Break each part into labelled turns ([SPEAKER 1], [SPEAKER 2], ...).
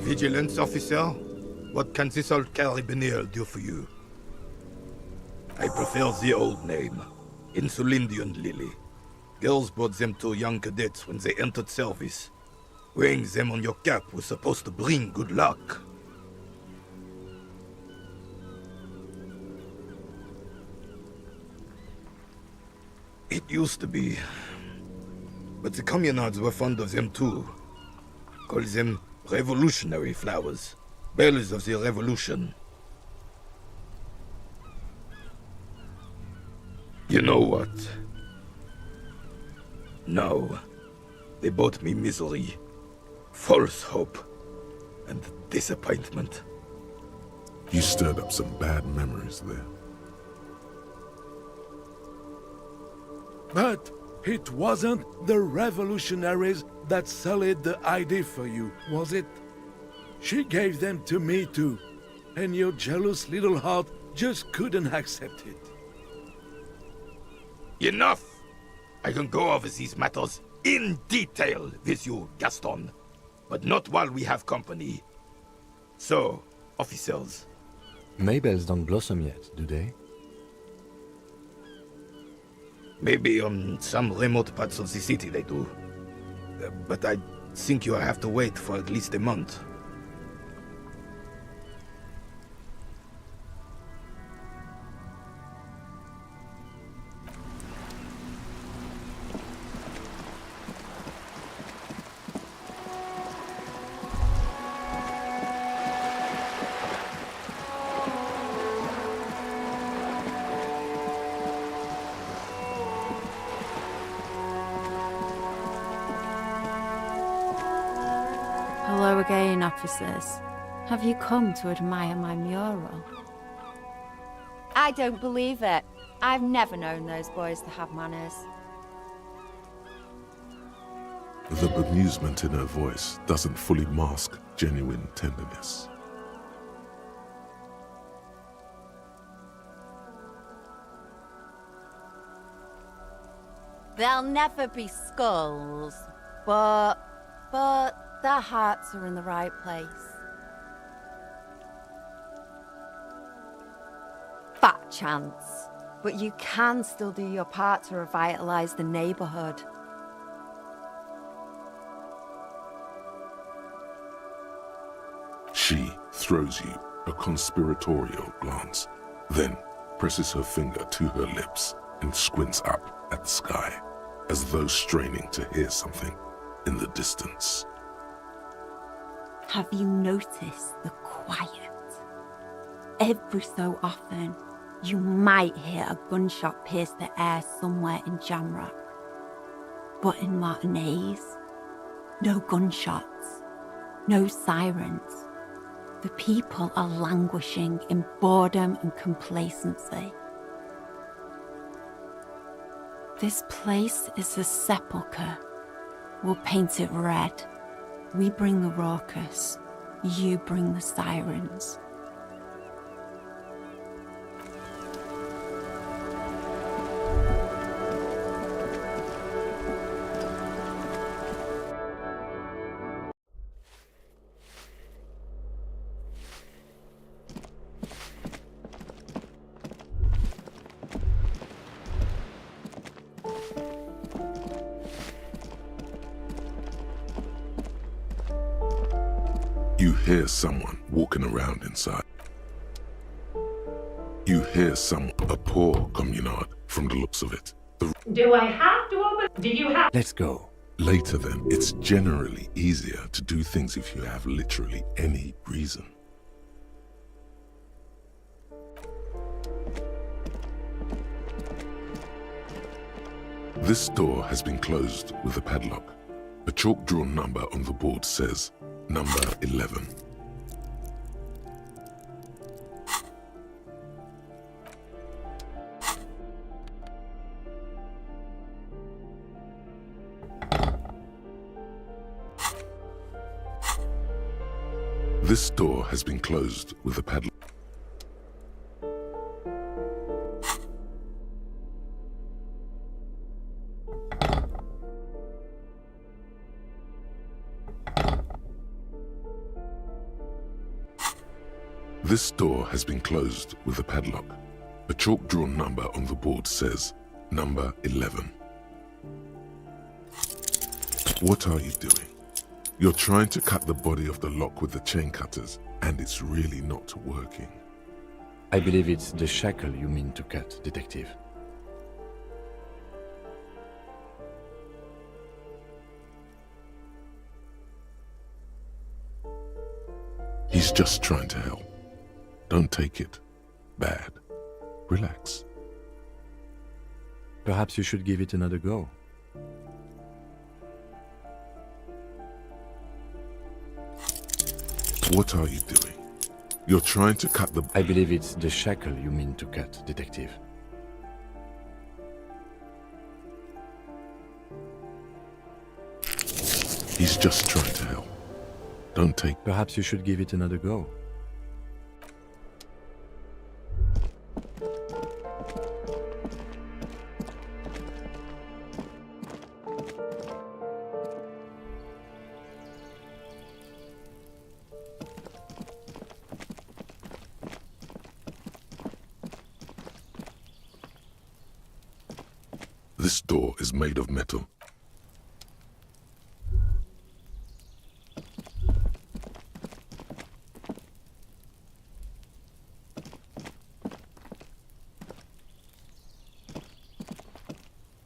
[SPEAKER 1] Vigilance officer? What can this old carabinier do for you? I prefer the old name, Insulindian Lily. Girls brought them to young cadets when they entered service. Wearing them on your cap was supposed to bring good luck. It used to be. But the communards were fond of them too. Call them revolutionary flowers. Bells of the revolution. You know what? No. They brought me misery, false hope, and disappointment.
[SPEAKER 2] You stirred up some bad memories there.
[SPEAKER 3] But it wasn't the revolutionaries that sullied the idea for you, was it? She gave them to me too, and your jealous little heart just couldn't accept it.
[SPEAKER 1] Enough! I can go over these matters in detail with you, Gaston, but not while we have company. So, officers.
[SPEAKER 4] Maybells don't blossom yet, do they?
[SPEAKER 1] Maybe on some remote parts of the city they do. But I think you'll have to wait for at least a month.
[SPEAKER 5] Hello again, officers. Have you come to admire my mural?
[SPEAKER 6] I don't believe it. I've never known those boys to have manners.
[SPEAKER 2] The bemusement in her voice doesn't fully mask genuine tenderness.
[SPEAKER 6] There'll never be skulls, but their hearts are in the right place. Fat chance, but you can still do your part to revitalize the neighborhood.
[SPEAKER 2] She throws you a conspiratorial glance, then presses her finger to her lips and squints up at the sky, as though straining to hear something in the distance.
[SPEAKER 5] Have you noticed the quiet? Every so often, you might hear a gunshot pierce the air somewhere in Jamrock. But in Martinez, no gunshots, no sirens. The people are languishing in boredom and complacency. This place is a sepulchre. We'll paint it red. We bring the raucous, you bring the sirens.
[SPEAKER 2] You hear someone walking around inside. You hear a poor communard from the looks of it.
[SPEAKER 7] Do I have to open? Do you have?
[SPEAKER 4] Let's go.
[SPEAKER 2] Later then, it's generally easier to do things if you have literally any reason. This door has been closed with a padlock. A chalk-drawn number on the board says, Number 11. This door has been closed with a padlock. This door has been closed with a padlock. A chalk-drawn number on the board says, number 11. What are you doing? You're trying to cut the body of the lock with the chain cutters, and it's really not working.
[SPEAKER 4] I believe it's the shackle you mean to cut, Detective.
[SPEAKER 2] He's just trying to help. Don't take it bad. Relax.
[SPEAKER 4] Perhaps you should give it another go.
[SPEAKER 2] What are you doing? You're trying to cut the...
[SPEAKER 4] I believe it's the shackle you mean to cut, Detective.
[SPEAKER 2] He's just trying to help. Don't take...
[SPEAKER 4] Perhaps you should give it another go.
[SPEAKER 2] This door is made of metal.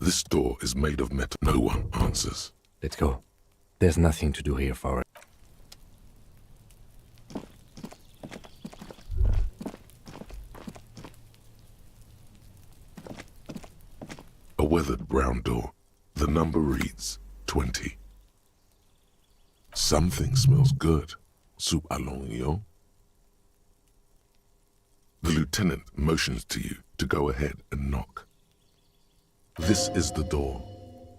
[SPEAKER 2] This door is made of metal. No one answers.
[SPEAKER 4] Let's go. There's nothing to do here for us.
[SPEAKER 2] A weathered brown door. The number reads 20. Something smells good. Soup à l'oignon. The lieutenant motions to you to go ahead and knock. This is the door.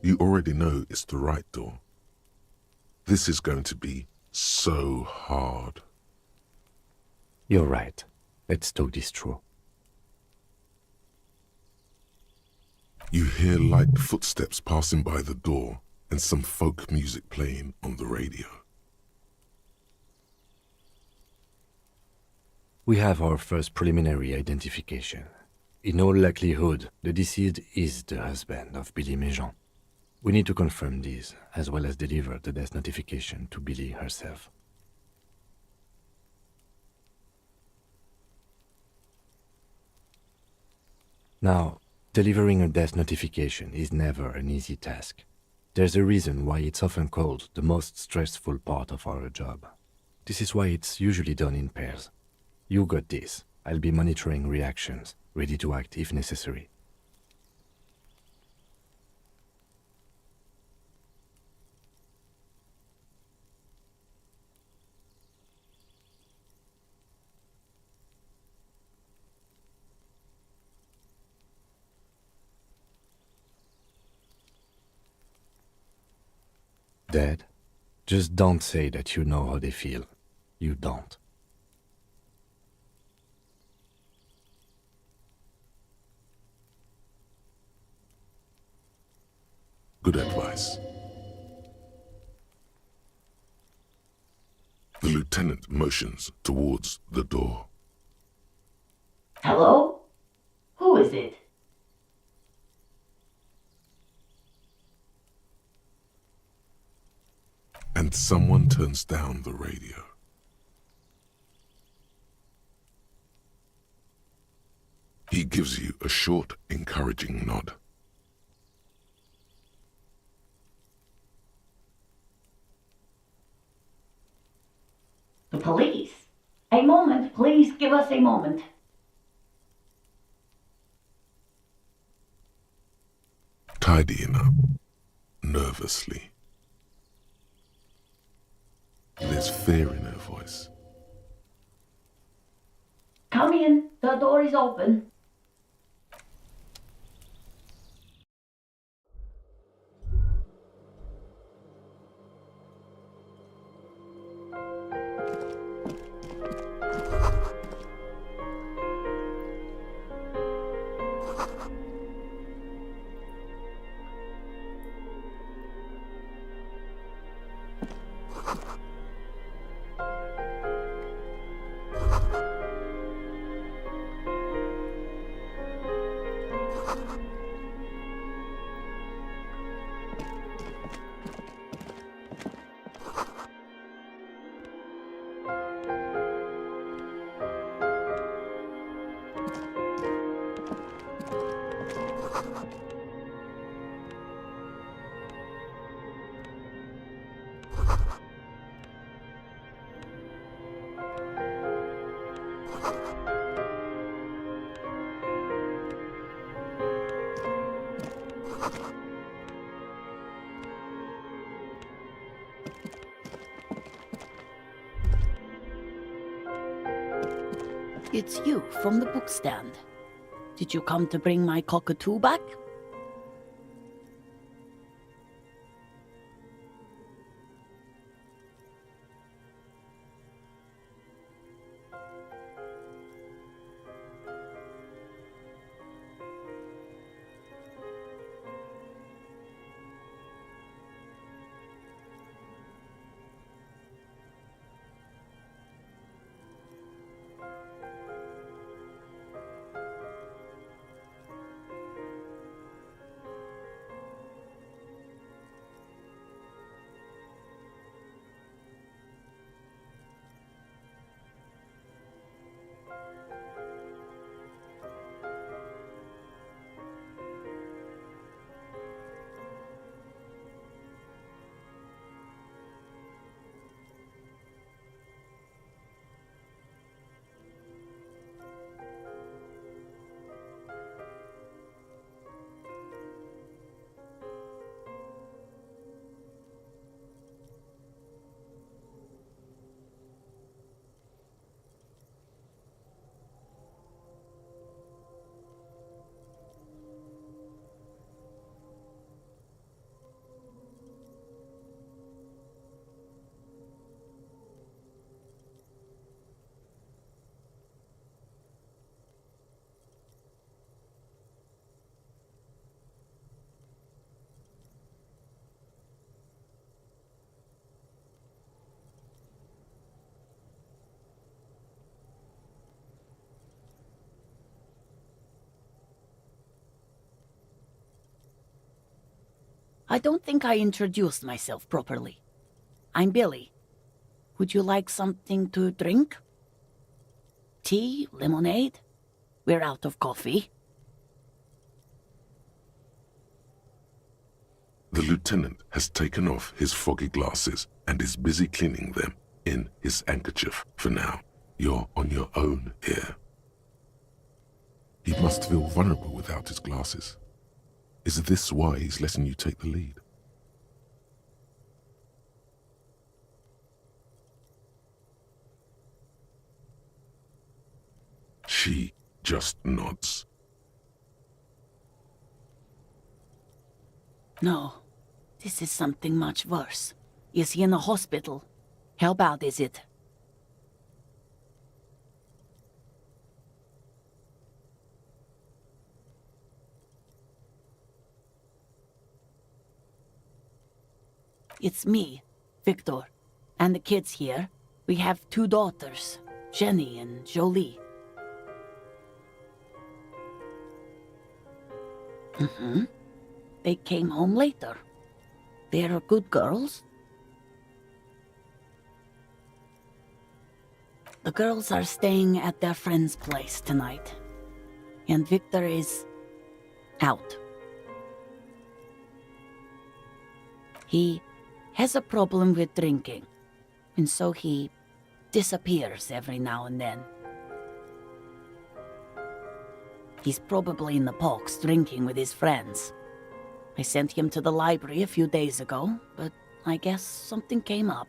[SPEAKER 2] You already know it's the right door. This is going to be so hard.
[SPEAKER 4] You're right. Let's talk this through.
[SPEAKER 2] You hear light footsteps passing by the door and some folk music playing on the radio.
[SPEAKER 4] We have our first preliminary identification. In all likelihood, the deceased is the husband of Billy Méjean. We need to confirm this, as well as deliver the death notification to Billy herself. Now, delivering a death notification is never an easy task. There's a reason why it's often called the most stressful part of our job. This is why it's usually done in pairs. You got this. I'll be monitoring reactions, ready to act if necessary. Dead? Just don't say that you know how they feel. You don't.
[SPEAKER 2] Good advice. The lieutenant motions towards the door.
[SPEAKER 7] Hello? Who is it?
[SPEAKER 2] And someone turns down the radio. He gives you a short, encouraging nod.
[SPEAKER 7] The police. A moment, please give us a moment.
[SPEAKER 2] Tidying up, nervously. There's fear in her voice.
[SPEAKER 7] Come in, the door is open.
[SPEAKER 8] It's you from the bookstand. Did you come to bring my cockatoo back? I don't think I introduced myself properly. I'm Billy. Would you like something to drink? Tea? Lemonade? We're out of coffee.
[SPEAKER 2] The lieutenant has taken off his foggy glasses and is busy cleaning them in his handkerchief for now. You're on your own here. He must feel vulnerable without his glasses. Is this why he's letting you take the lead? She just nods.
[SPEAKER 8] No, this is something much worse. Is he in the hospital? How bad is it? It's me, Victor, and the kids here. We have 2 daughters, Jenny and Jolie. They came home later. They're good girls. The girls are staying at their friend's place tonight. And Victor is out. He has a problem with drinking, and so he disappears every now and then. He's probably in the box drinking with his friends. I sent him to the library a few days ago, but I guess something came up.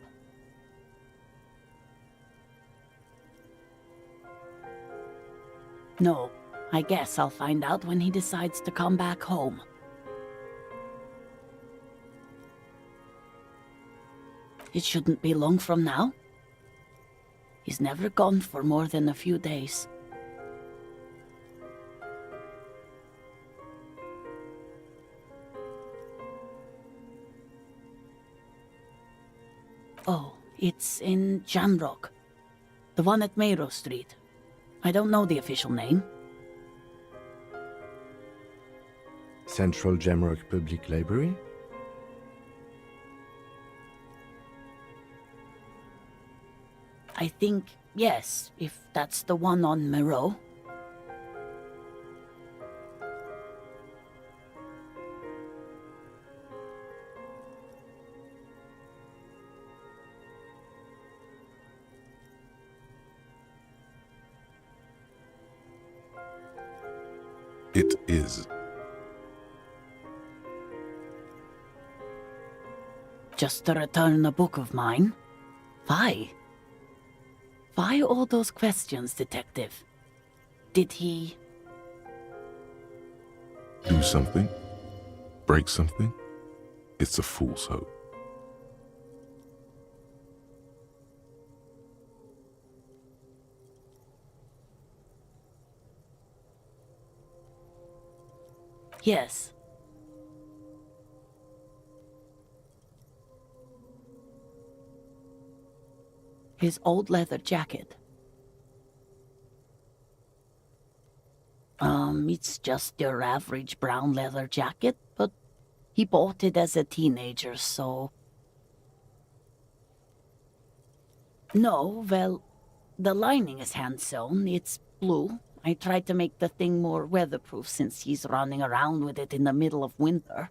[SPEAKER 8] No, I guess I'll find out when he decides to come back home. It shouldn't be long from now. He's never gone for more than a few days. Oh, it's in Jamrock. The one at Mayrow Street. I don't know the official name.
[SPEAKER 4] Central Jamrock Public Library?
[SPEAKER 8] I think, yes, if that's the one on Mayrow.
[SPEAKER 2] It is.
[SPEAKER 8] Just to return a book of mine? Why? Why all those questions, Detective? Did he...
[SPEAKER 2] Do something? Break something? It's a fool's hope.
[SPEAKER 8] Yes. His old leather jacket. It's just your average brown leather jacket, but he bought it as a teenager, so... No, well, the lining is hand-sewn. It's blue. I tried to make the thing more weatherproof since he's running around with it in the middle of winter.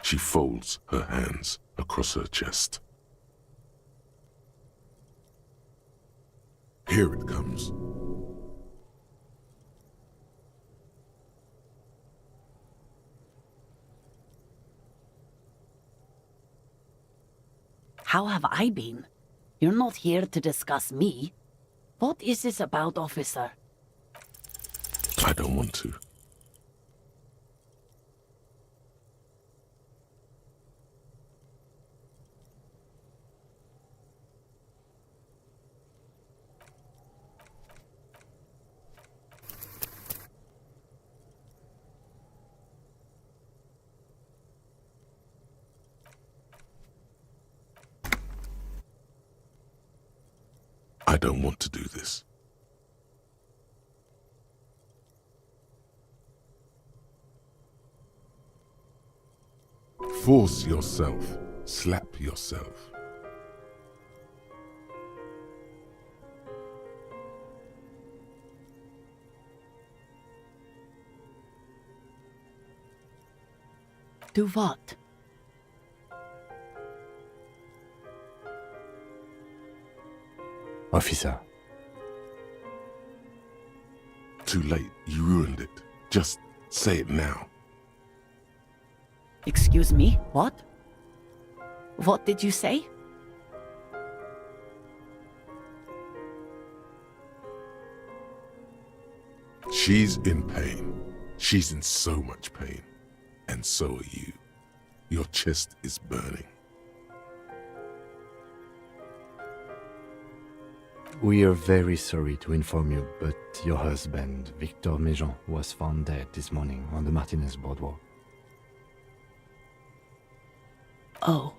[SPEAKER 2] She folds her hands across her chest. Here it comes.
[SPEAKER 8] How have I been? You're not here to discuss me. What is this about, officer?
[SPEAKER 2] I don't want to. I don't want to do this. Force yourself. Slap yourself.
[SPEAKER 8] Do what?
[SPEAKER 4] Officer,
[SPEAKER 2] Too late. You ruined it. Just say it now.
[SPEAKER 8] Excuse me, what? What did you say?
[SPEAKER 2] She's in pain. She's in so much pain. And so are you. Your chest is burning.
[SPEAKER 4] we are very sorry to inform you, but your husband, Victor Méjean, was found dead this morning on the Martinez boardwalk.
[SPEAKER 8] Oh.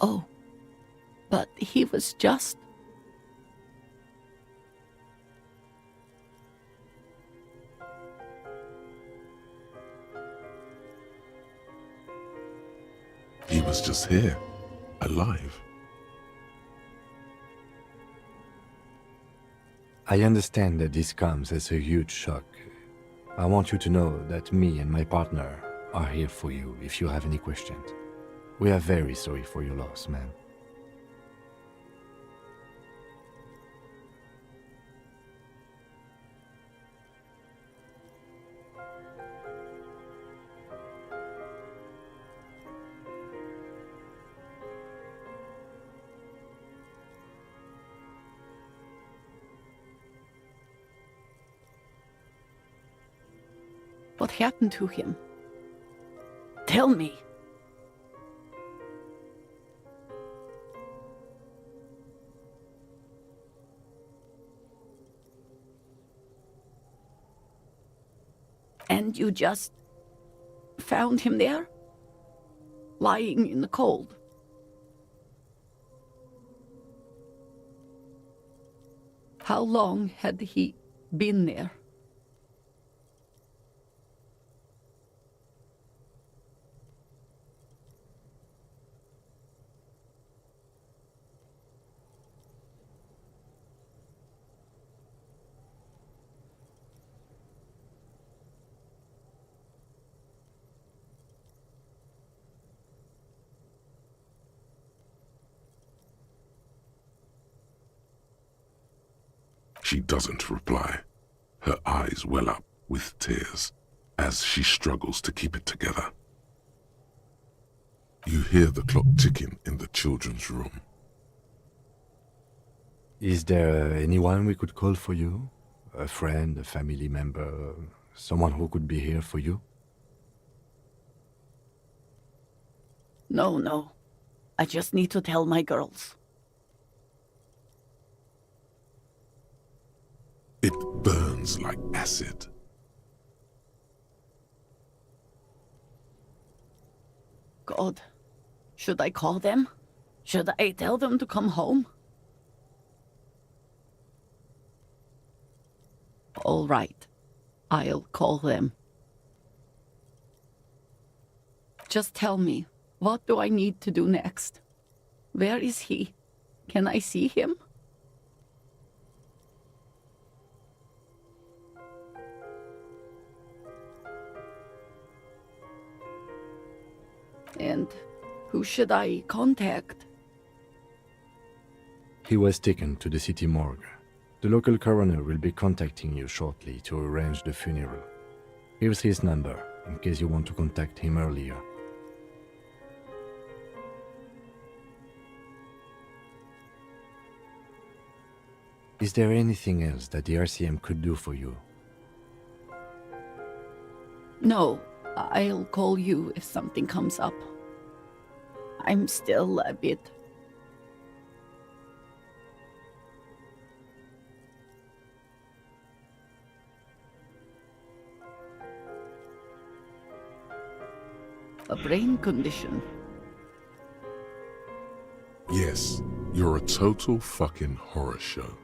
[SPEAKER 8] Oh. But he was just...
[SPEAKER 2] He was just here, alive.
[SPEAKER 4] I understand that this comes as a huge shock. I want you to know that me and my partner are here for you if you have any questions. We are very sorry for your loss, ma'am.
[SPEAKER 8] What happened to him? Tell me. And you just found him there? Lying in the cold? How long had he been there?
[SPEAKER 2] She doesn't reply. Her eyes well up with tears as she struggles to keep it together. You hear the clock ticking in the children's room.
[SPEAKER 4] Is there anyone we could call for you? A friend, a family member, someone who could be here for you?
[SPEAKER 8] No. I just need to tell my girls.
[SPEAKER 2] It burns like acid.
[SPEAKER 8] God, should I call them? Should I tell them to come home? All right, I'll call them. Just tell me, what do I need to do next? Where is he? Can I see him? And who should I contact?
[SPEAKER 4] He was taken to the city morgue. The local coroner will be contacting you shortly to arrange the funeral. Here's his number, in case you want to contact him earlier. Is there anything else that the RCM could do for you?
[SPEAKER 8] No, I'll call you if something comes up. I'm still a bit... a brain condition.
[SPEAKER 2] Yes, you're a total fucking horror show.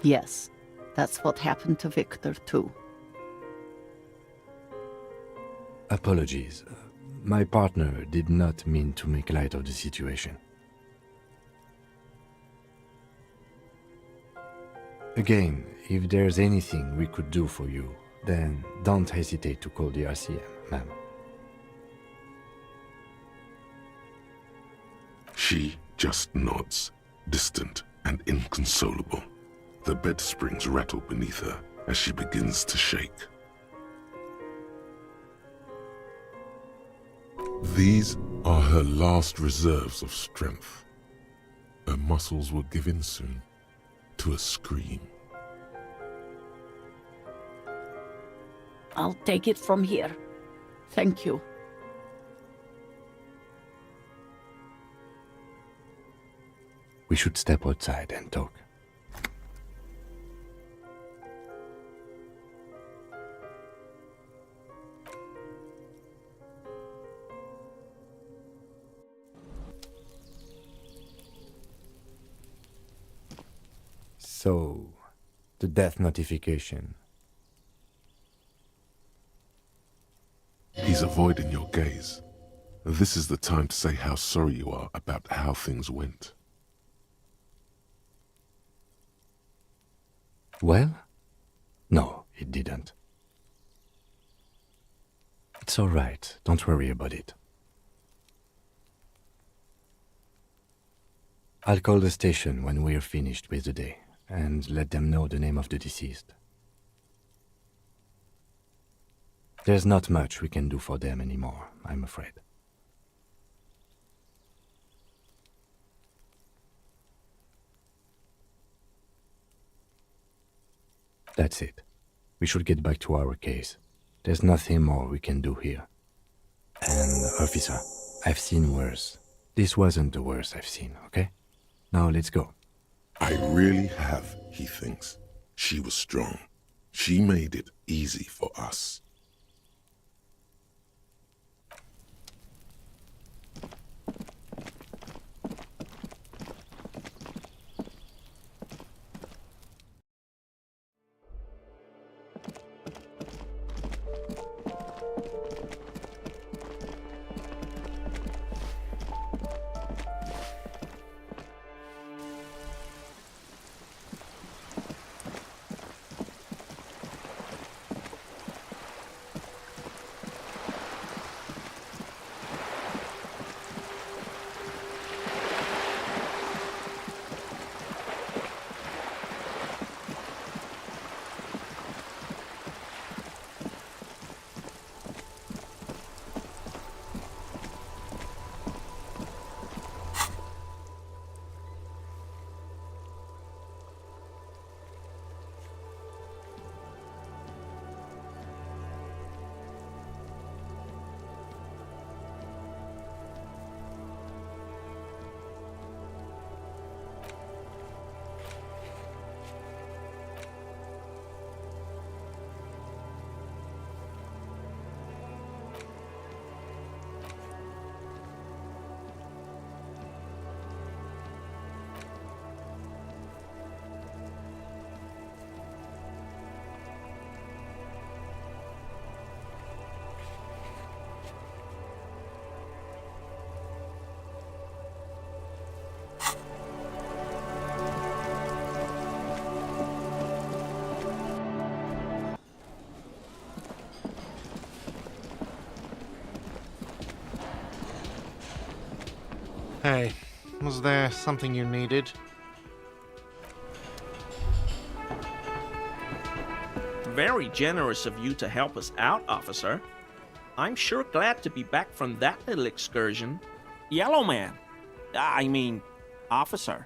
[SPEAKER 8] Yes, that's what happened to Victor too.
[SPEAKER 4] Apologies. My partner did not mean to make light of the situation. Again, if there's anything we could do for you, then don't hesitate to call the RCM, ma'am.
[SPEAKER 2] She just nods, distant and inconsolable. The bed springs rattle beneath her as she begins to shake. These are her last reserves of strength. Her muscles will give in soon to a scream.
[SPEAKER 8] I'll take it from here. Thank you.
[SPEAKER 4] We should step outside and talk. So, the death notification.
[SPEAKER 2] He's avoiding your gaze. This is the time to say how sorry you are about how things went.
[SPEAKER 4] Well? No, it didn't. It's all right. Don't worry about it. I'll call the station when we're finished with the day and let them know the name of the deceased. There's not much we can do for them anymore, I'm afraid. That's it. We should get back to our case. There's nothing more we can do here. And, officer, I've seen worse. This wasn't the worst I've seen, okay? Now let's go.
[SPEAKER 2] I really have, he thinks. She was strong. She made it easy for us.
[SPEAKER 9] Hey, was there something you needed?
[SPEAKER 10] Very generous of you to help us out, officer. I'm sure glad to be back from that little excursion.
[SPEAKER 11] Yellow man. I mean, officer.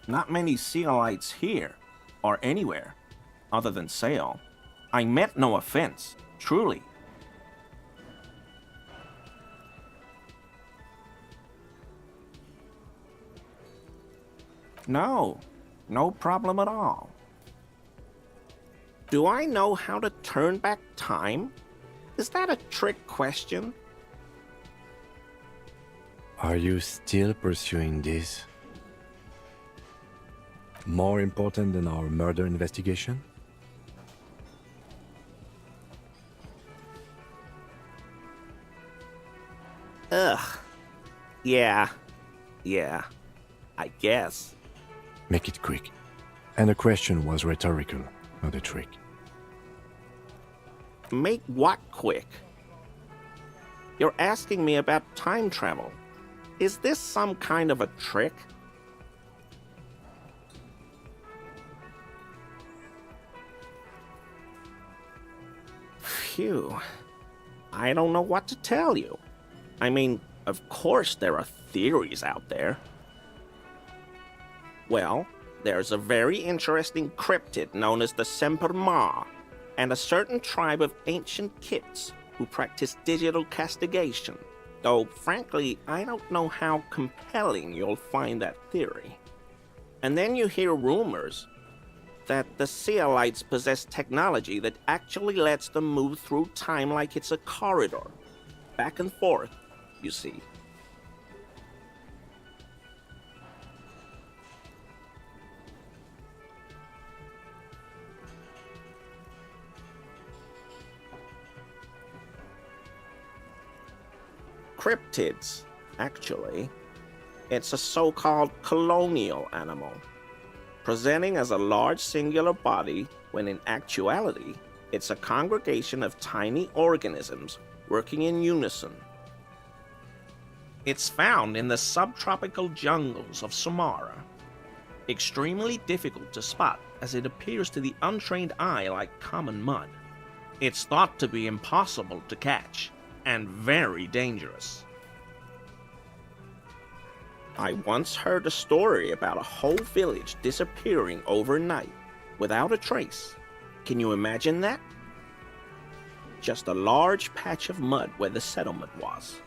[SPEAKER 11] Not many Sealites here, or anywhere, other than Sail. I meant no offense, truly. No, no problem at all.
[SPEAKER 10] Do I know how to turn back time? Is that a trick question?
[SPEAKER 4] Are you still pursuing this? More important than our murder investigation?
[SPEAKER 10] Ugh. Yeah, I guess.
[SPEAKER 4] Make it quick. And the question was rhetorical, not a trick.
[SPEAKER 10] Make what quick? You're asking me about time travel. Is this some kind of a trick? Phew. I don't know what to tell you. I mean, of course there are theories out there. Well, there's a very interesting cryptid known as the Semper Ma, and a certain tribe of ancient Kits who practice digital castigation, though frankly, I don't know how compelling you'll find that theory. And then you hear rumors that the Sealites possess technology that actually lets them move through time like it's a corridor, back and forth, you see. Cryptids, actually. It's a so-called colonial animal, presenting as a large singular body when in actuality, it's a congregation of tiny organisms working in unison. It's found in the subtropical jungles of Samara. Extremely difficult to spot as it appears to the untrained eye like common mud. It's thought to be impossible to catch and very dangerous. I once heard a story about a whole village disappearing overnight without a trace. Can you imagine that? Just a large patch of mud where the settlement was.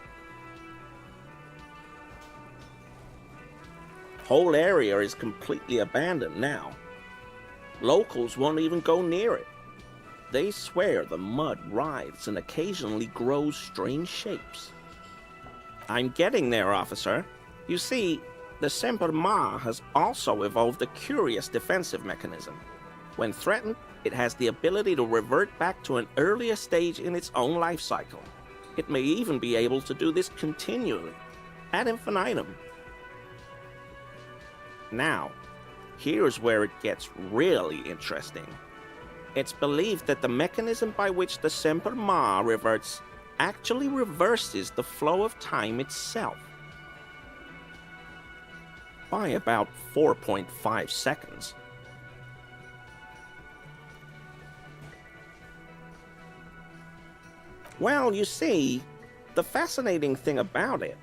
[SPEAKER 10] Whole area is completely abandoned now. Locals won't even go near it. They swear the mud writhes and occasionally grows strange shapes. I'm getting there, officer. You see, the Semper Ma has also evolved a curious defensive mechanism. When threatened, it has the ability to revert back to an earlier stage in its own life cycle. It may even be able to do this continually, ad infinitum. Now, here's where it gets really interesting. It's believed that the mechanism by which the Semper Ma reverts actually reverses the flow of time itself. By about 4.5 seconds. Well, you see, the fascinating thing about it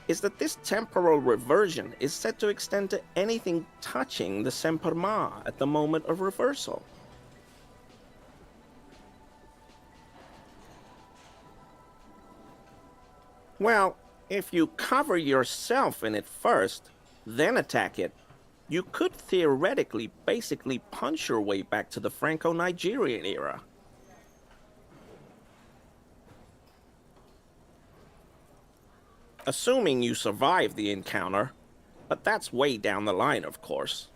[SPEAKER 10] is that this temporal reversion is said to extend to anything touching the Semper Ma at the moment of reversal. Well, if you cover yourself in it first, then attack it, you could theoretically basically punch your way back to the Franco-Nigerian era. Assuming you survive the encounter, but that's way down the line, of course.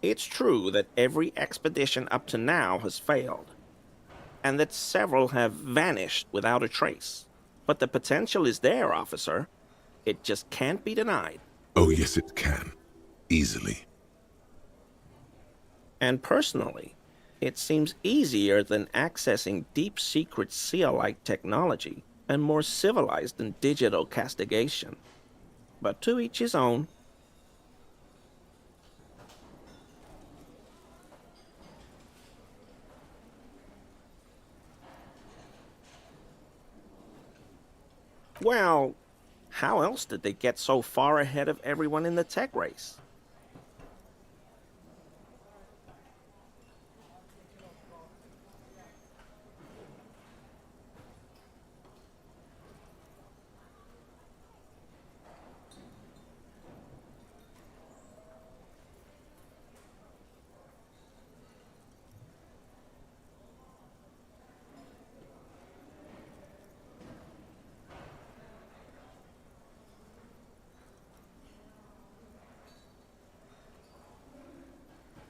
[SPEAKER 10] It's true that every expedition up to now has failed, and that several have vanished without a trace. But the potential is there, officer. It just can't be denied.
[SPEAKER 2] Oh, yes, it can. Easily.
[SPEAKER 10] And personally, It seems easier than accessing deep secret Sea-like technology and more civilized than digital castigation. But to each his own. Well, how else did they get so far ahead of everyone in the tech race?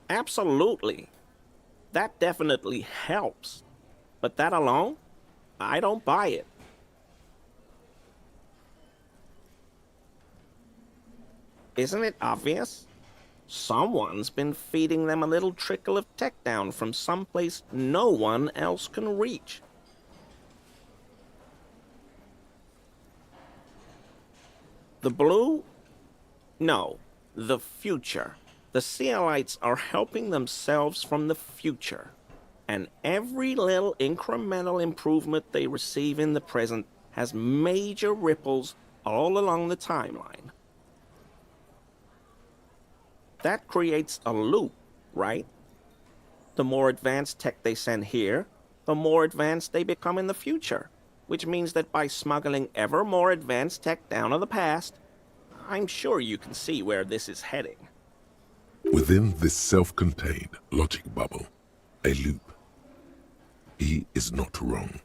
[SPEAKER 10] Absolutely. That definitely helps. But that alone? I don't buy it. Isn't it obvious? Someone's been feeding them a little trickle of tech down from someplace no one else can reach. The blue? No, the future. The Sealites are helping themselves from the future, and every little incremental improvement they receive in the present has major ripples all along the timeline. That creates a loop, right? The more advanced tech they send here, the more advanced they become in the future, which means that by smuggling ever more advanced tech down to the past, I'm sure you can see where this is heading.
[SPEAKER 2] Within this self-contained logic bubble, a loop. He is not wrong.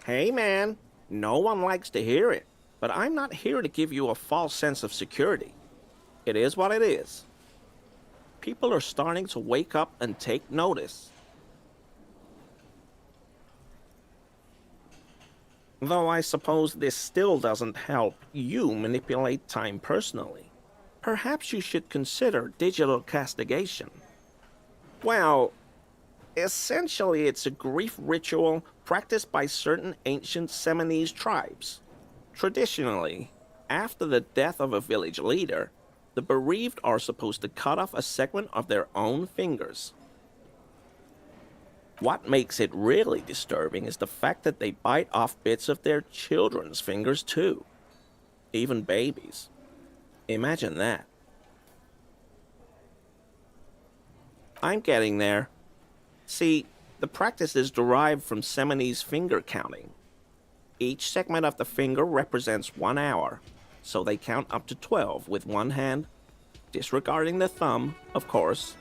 [SPEAKER 10] Hey man, no one likes to hear it, but I'm not here to give you a false sense of security. It is what it is. People are starting to wake up and take notice. Though I suppose this still doesn't help you manipulate time personally. Perhaps you should consider digital castigation. Well, essentially it's a grief ritual practiced by certain ancient Seminese tribes. Traditionally, after the death of a village leader, the bereaved are supposed to cut off a segment of their own fingers. What makes it really disturbing is the fact that they bite off bits of their children's fingers too. Even babies. Imagine that. I'm getting there. See, the practice is derived from Seminese finger counting. Each segment of the finger represents 1 hour, so they count up to 12 with one hand, disregarding the thumb, of course.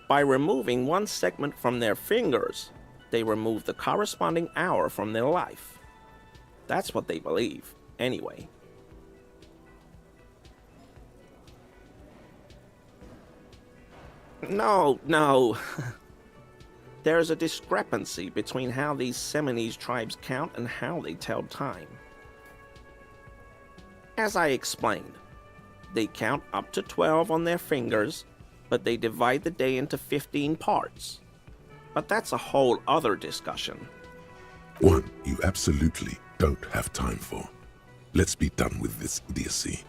[SPEAKER 10] By removing one segment from their fingers, they remove the corresponding hour from their life. That's what they believe, anyway. No. There's a discrepancy between how these Seminese tribes count and how they tell time. As I explained, they count up to 12 on their fingers, but they divide the day into 15 parts. But that's a whole other discussion.
[SPEAKER 2] One you absolutely don't have time for. Let's be done with this idiocy.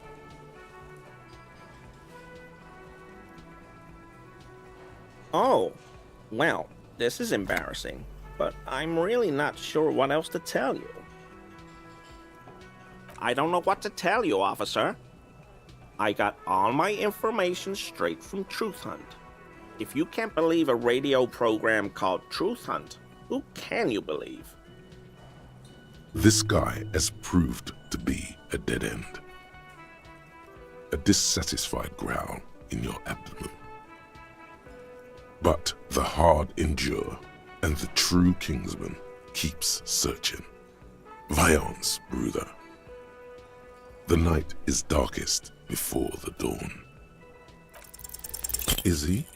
[SPEAKER 10] Oh, well, this is embarrassing, but I'm really not sure what else to tell you. I don't know what to tell you, officer. I got all my information straight from Truth Hunt. If you can't believe a radio program called Truth Hunt, who can you believe?
[SPEAKER 2] This guy has proved to be a dead end. a dissatisfied growl in your abdomen. But the hard endure, and the true kingsman keeps searching. Violence, brother. The night is darkest before the dawn. Is he?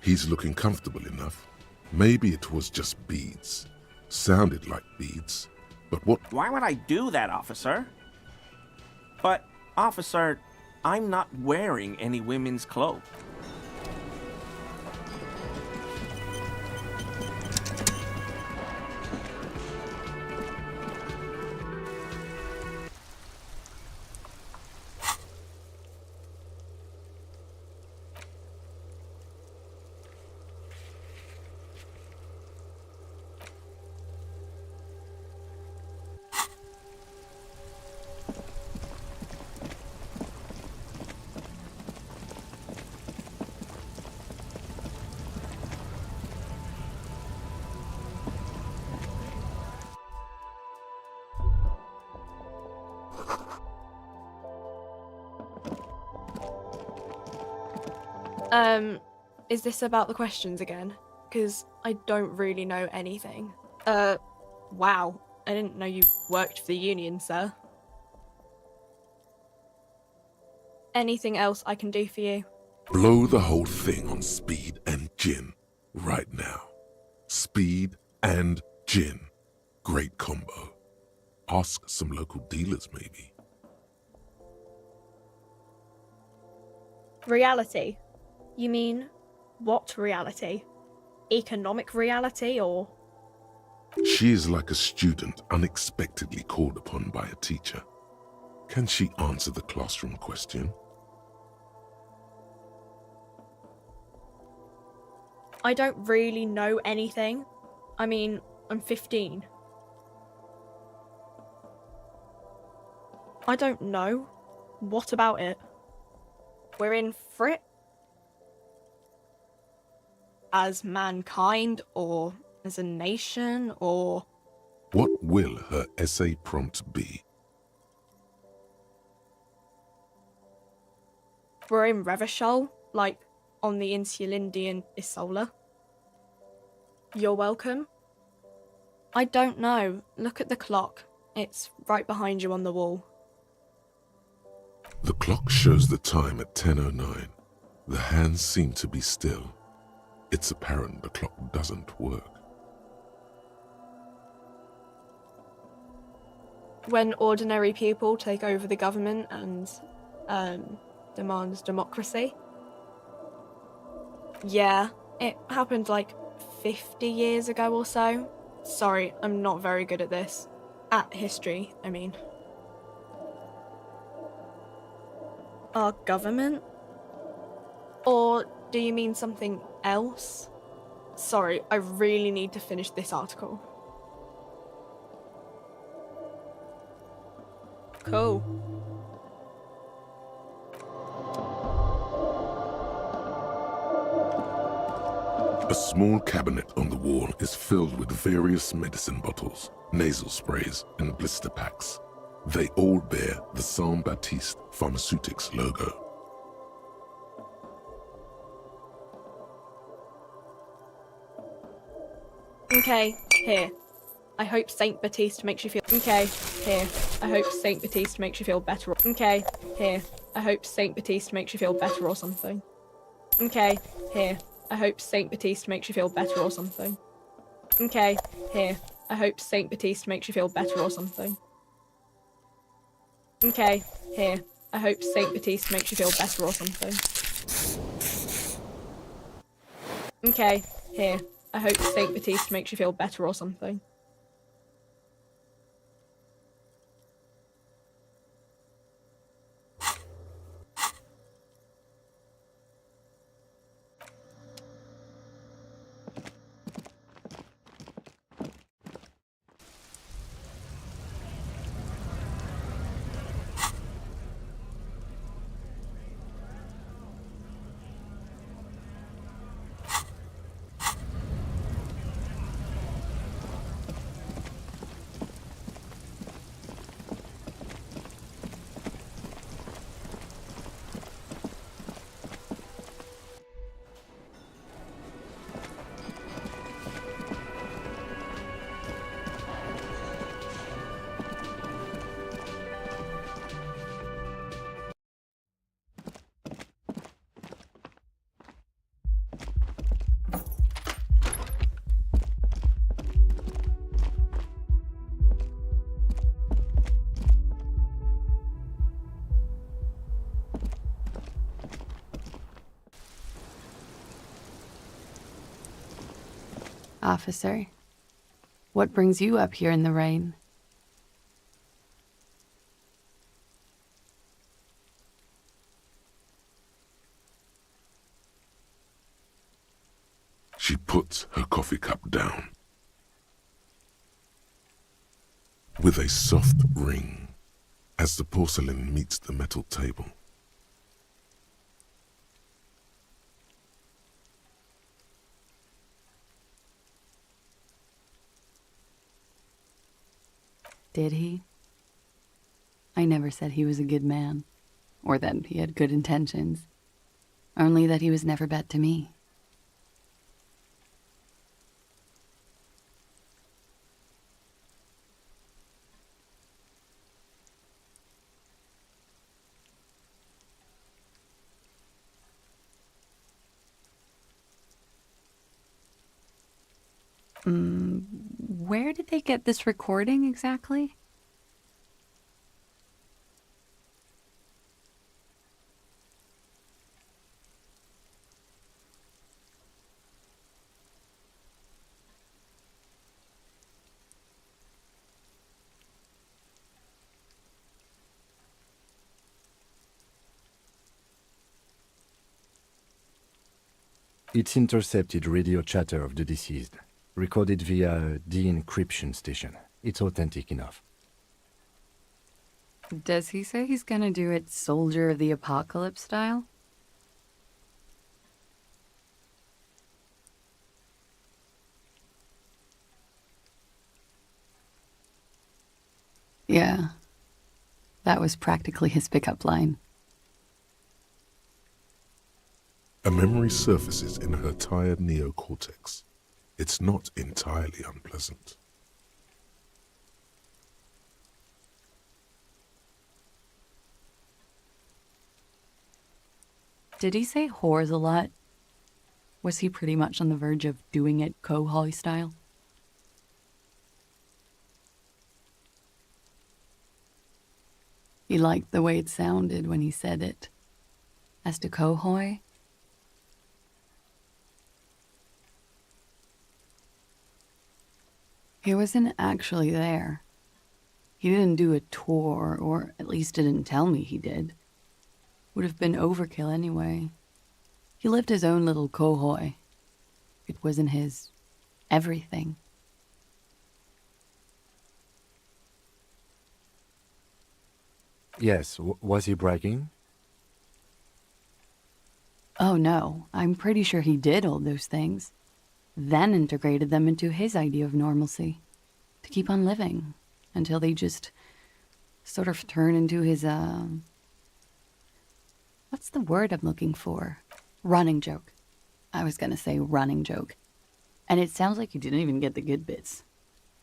[SPEAKER 2] He's looking comfortable enough. Maybe it was just beads. Sounded like beads. But what?
[SPEAKER 11] Why would I do that, officer? But, officer, I'm not wearing any women's clothes.
[SPEAKER 12] Is this about the questions again? Because I don't really know anything. Wow. I didn't know you worked for the Union, sir. Anything else I can do for you?
[SPEAKER 2] Blow the whole thing on speed and gin right now. Speed and gin. Great combo. Ask some local dealers, maybe.
[SPEAKER 12] Reality? You mean, what reality? Economic reality, or...?
[SPEAKER 2] She is like a student unexpectedly called upon by a teacher. Can she answer the classroom question?
[SPEAKER 12] I don't really know anything. I mean, I'm 15. I don't know. What about it? We're in for it? As mankind, or as a nation, or...
[SPEAKER 2] What will her essay prompt be?
[SPEAKER 12] We're in Revachol, like on the Insulindian Isola. You're welcome. I don't know. Look at the clock. It's right behind you on the wall.
[SPEAKER 2] The clock shows the time at 10:09. The hands seem to be still. It's apparent the clock doesn't work.
[SPEAKER 12] When ordinary people take over the government and demand democracy. Yeah, it happened like 50 years ago or so. Sorry, I'm not very good at this. At history, I mean. Our government? Or do you mean something else? Sorry, I really need to finish this article. Cool.
[SPEAKER 2] A small cabinet on the wall is filled with various medicine bottles, nasal sprays, and blister packs. They all bear the Saint Baptiste Pharmaceutics logo.
[SPEAKER 12] Okay, here. I hope Saint Baptiste makes you feel... Okay, here. I hope Saint Baptiste makes you feel better. Okay, here. I hope Saint Baptiste makes you feel better or something. Okay, here. I hope Saint Baptiste makes you feel better or something. Okay, here. I hope Saint Baptiste makes you feel better or something. Okay, here. I hope Saint Baptiste makes you feel better or something. Okay, here. I hope Saint Baptiste makes you feel better or something.
[SPEAKER 13] Officer, what brings you up here in the rain?
[SPEAKER 2] She puts her coffee cup down with a soft ring as the porcelain meets the metal table.
[SPEAKER 13] Did he? I never said he was a good man, or that he had good intentions, only that he was never bad to me. Where did they get this recording exactly?
[SPEAKER 4] It's intercepted radio chatter of the deceased, recorded via a de-encryption station. It's authentic enough.
[SPEAKER 13] Does he say he's gonna do it Soldier of the Apocalypse style? Yeah, that was practically his pickup line.
[SPEAKER 2] A memory surfaces in her tired neocortex. It's not entirely unpleasant.
[SPEAKER 13] Did he say whores a lot? Was he pretty much on the verge of doing it Kohoi style? He liked the way it sounded when he said it. As to Kohoi, he wasn't actually there. He didn't do a tour, or at least didn't tell me he did. Would have been overkill anyway. He lived his own little Kohoi. It wasn't his everything.
[SPEAKER 4] Yes, was he bragging?
[SPEAKER 13] Oh no, I'm pretty sure he did all those things. Then integrated them into his idea of normalcy. To keep on living. Until they just sort of turn into his, what's the word I'm looking for? Running joke. I was gonna say running joke. And it sounds like you didn't even get the good bits.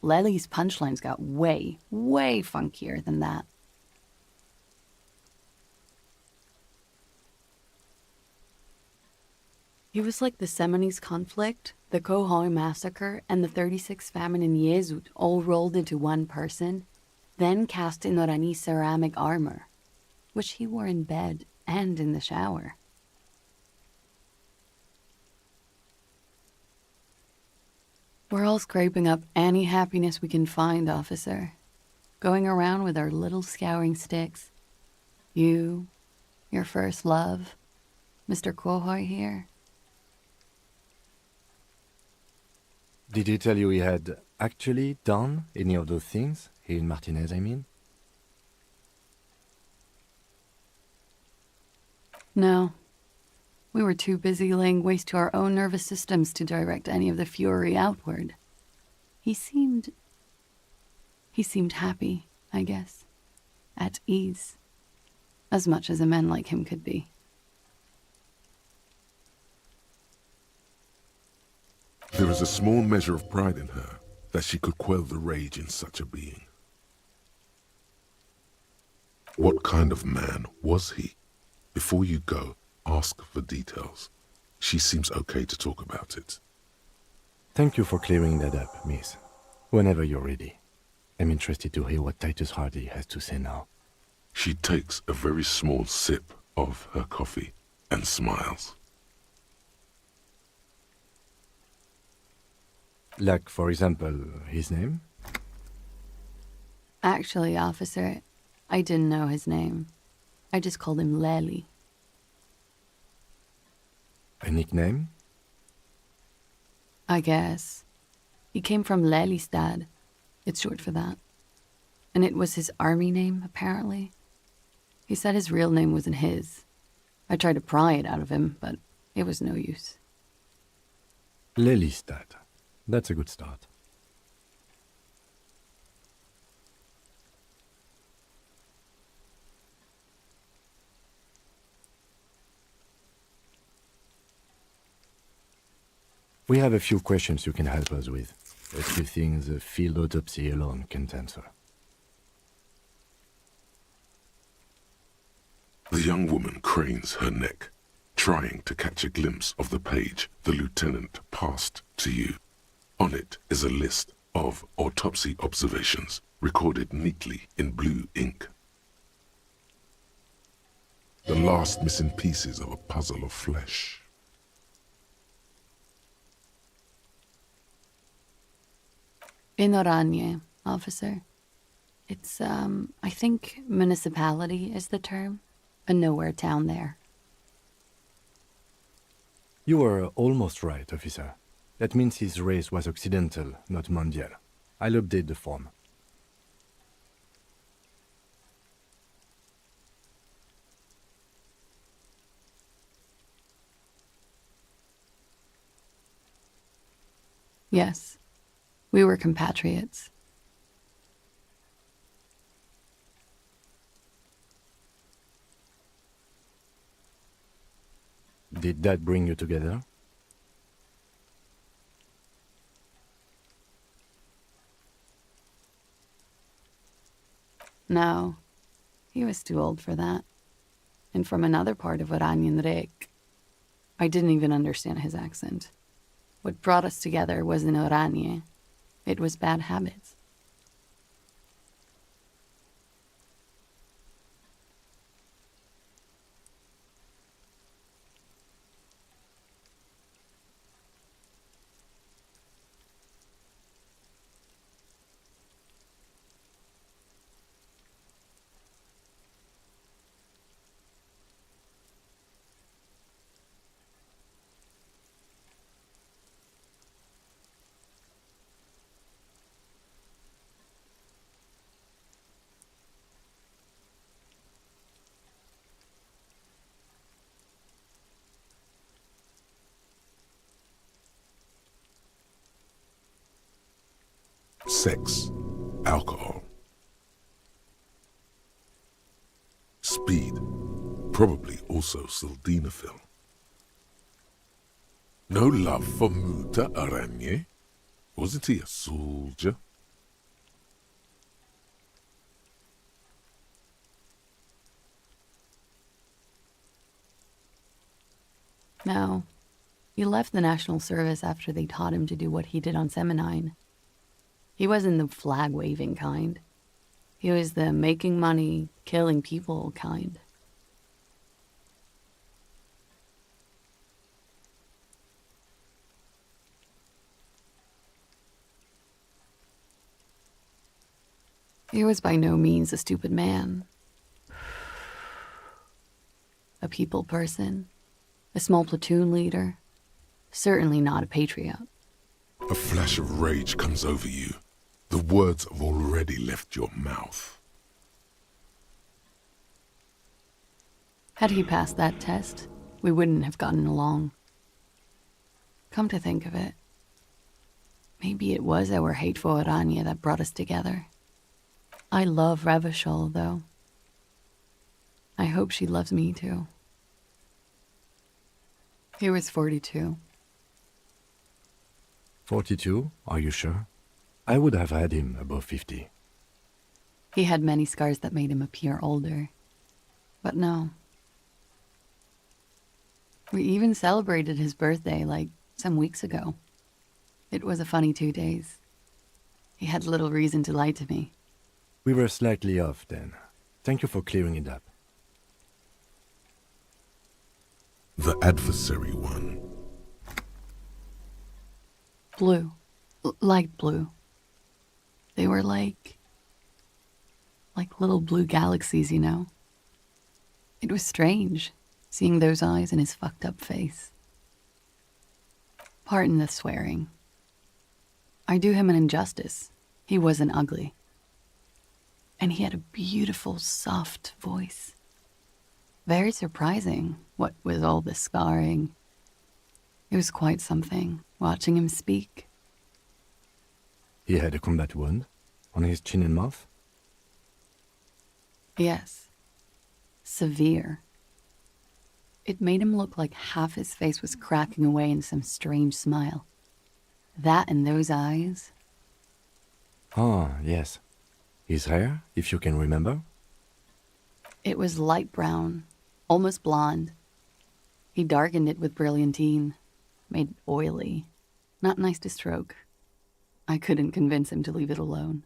[SPEAKER 13] Lely's punchlines got way, way funkier than that. He was like the Seminoles conflict, the Kohoi massacre, and the 36 famine in Yezut all rolled into one person, then cast in Orani ceramic armor, which he wore in bed and in the shower. We're all scraping up any happiness we can find, officer. Going around with our little scouring sticks. You, your first love, Mr. Kohoi here.
[SPEAKER 4] Did he tell you he had actually done any of those things? He and Martinez, I mean?
[SPEAKER 13] No. We were too busy laying waste to our own nervous systems to direct any of the fury outward. He seemed happy, I guess. At ease. As much as a man like him could be.
[SPEAKER 2] There is a small measure of pride in her that she could quell the rage in such a being. What kind of man was he? Before you go, ask for details. She seems okay to talk about it.
[SPEAKER 4] Thank you for clearing that up, miss. Whenever you're ready. I'm interested to hear what Titus Hardy has to say now.
[SPEAKER 2] She takes a very small sip of her coffee and smiles.
[SPEAKER 4] Like, for example, his name?
[SPEAKER 13] Actually, officer, I didn't know his name. I just called him Lely.
[SPEAKER 4] A nickname?
[SPEAKER 13] I guess. He came from Lelystad. It's short for that. And it was his army name, apparently. He said his real name wasn't his. I tried to pry it out of him, but it was no use.
[SPEAKER 4] Lelystad. That's a good start. We have a few questions you can help us with. A few things a field autopsy alone can't answer.
[SPEAKER 2] The young woman cranes her neck, trying to catch a glimpse of the page the lieutenant passed to you. On it is a list of autopsy observations recorded neatly in blue ink. The last missing pieces of a puzzle of flesh.
[SPEAKER 13] In Oranje, officer. It's, I think municipality is the term. A nowhere town there.
[SPEAKER 4] You were almost right, officer. That means his race was occidental, not mondial. I'll update the form.
[SPEAKER 13] Yes, we were compatriots.
[SPEAKER 4] Did that bring you together?
[SPEAKER 13] No, he was too old for that. And from another part of Oranjenrijk. I didn't even understand his accent. What brought us together wasn't Oranje. It was bad habits.
[SPEAKER 2] Sex, alcohol, speed, probably also sildenafil. No love for Muta Oranje? Wasn't he a soldier?
[SPEAKER 13] No, he left the National Service after they taught him to do what he did on Seminine. He wasn't the flag-waving kind. He was the making money, killing people kind. He was by no means a stupid man. A people person. A small platoon leader. Certainly not a patriot.
[SPEAKER 2] A flash of rage comes over you. The words have already left your mouth.
[SPEAKER 13] Had he passed that test, we wouldn't have gotten along. Come to think of it, maybe it was our hate for Oranje that brought us together. I love Revachol, though. I hope she loves me, too. He was 42.
[SPEAKER 4] 42? Are you sure? I would have had him above 50.
[SPEAKER 13] He had many scars that made him appear older. But no. We even celebrated his birthday, like, some weeks ago. It was a funny 2 days. He had little reason to lie to me.
[SPEAKER 4] We were slightly off then. Thank you for clearing it up.
[SPEAKER 2] The adversary one.
[SPEAKER 13] Blue. Light blue. They were like little blue galaxies, you know? It was strange, seeing those eyes in his fucked up face. Pardon the swearing. I do him an injustice. He wasn't ugly. And he had a beautiful, soft voice. Very surprising, what with all the scarring. It was quite something, watching him speak.
[SPEAKER 4] He had a combat wound on his chin and mouth?
[SPEAKER 13] Yes. Severe. It made him look like half his face was cracking away in some strange smile. That and those eyes.
[SPEAKER 4] Ah, yes. His hair, if you can remember?
[SPEAKER 13] It was light brown, almost blonde. He darkened it with brilliantine, made it oily. Not nice to stroke. I couldn't convince him to leave it alone.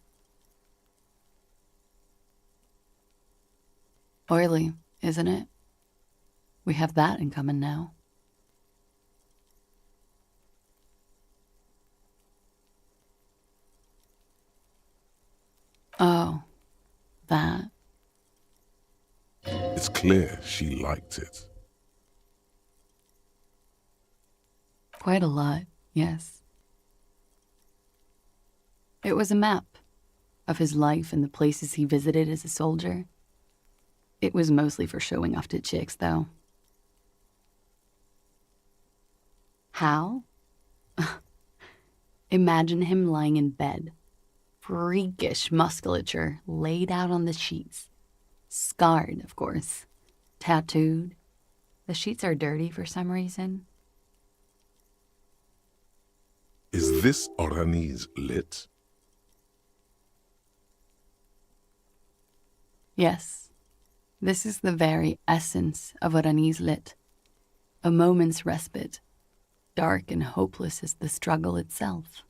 [SPEAKER 13] Oily, isn't it? We have that in common now. Oh, that.
[SPEAKER 2] It's clear she liked it.
[SPEAKER 13] Quite a lot, yes. It was a map of his life and the places he visited as a soldier. It was mostly for showing off to chicks, though. How? Imagine him lying in bed. Freakish musculature laid out on the sheets. Scarred, of course. Tattooed. The sheets are dirty for some reason.
[SPEAKER 2] Is this Orani's lit?
[SPEAKER 13] Yes. This is the very essence of Orani's lit. A moment's respite. Dark and hopeless as the struggle itself.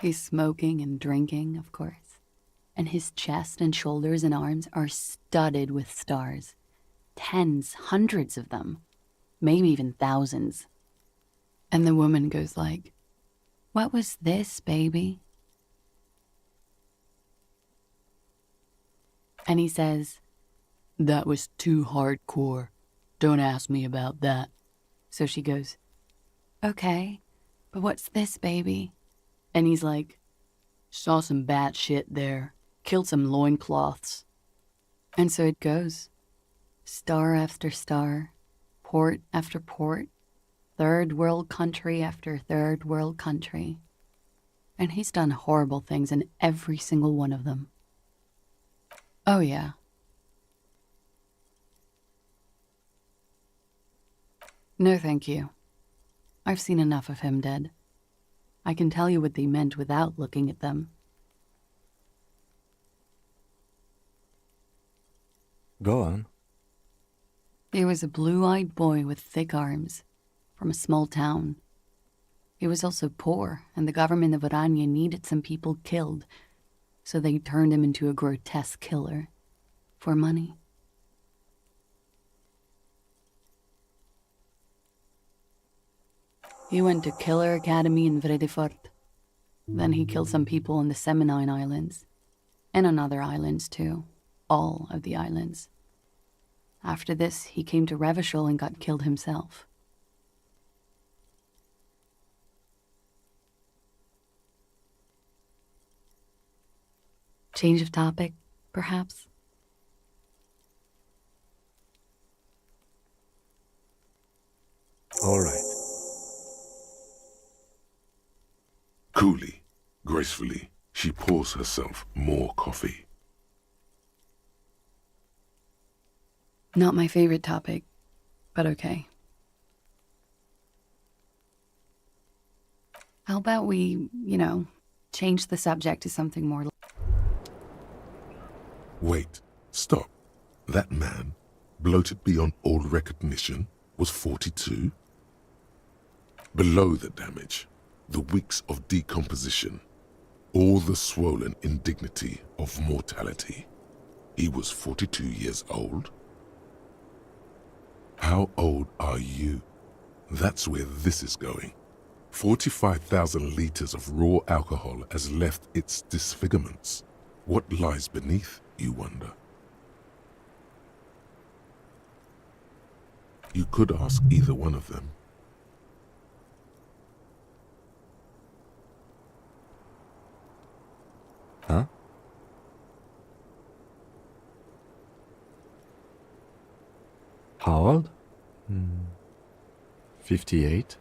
[SPEAKER 13] He's smoking and drinking, of course, and his chest and shoulders and arms are studded with stars. Tens, hundreds of them, maybe even thousands. And the woman goes like, "What was this, baby?" And he says, "That was too hardcore. Don't ask me about that." So she goes, "Okay, but what's this, baby?" And he's like, "Saw some bat shit there. Killed some loincloths." And so it goes. Star after star, port after port, third world country after third world country. And he's done horrible things in every single one of them. Oh, yeah. No, thank you. I've seen enough of him dead. I can tell you what they meant without looking at them.
[SPEAKER 4] Go on.
[SPEAKER 13] He was a blue-eyed boy with thick arms, from a small town. He was also poor, and the government of Orania needed some people killed, so they turned him into a grotesque killer. For money. He went to Killer Academy in Vredefort. Then he killed some people on the Seminine Islands. And on other islands, too. All of the islands. After this, he came to Revachol and got killed himself. Change of topic, perhaps?
[SPEAKER 4] All right.
[SPEAKER 2] Coolly, gracefully, she pours herself more coffee.
[SPEAKER 13] Not my favorite topic, but okay. How about we, change the subject to something more...
[SPEAKER 2] Wait, stop. That man, bloated beyond all recognition, was 42? Below the damage, the weeks of decomposition, all the swollen indignity of mortality, he was 42 years old? How old are you? That's where this is going. 45,000 liters of raw alcohol has left its disfigurements. What lies beneath, you wonder? You could ask either one of them.
[SPEAKER 4] Huh? How old? 58.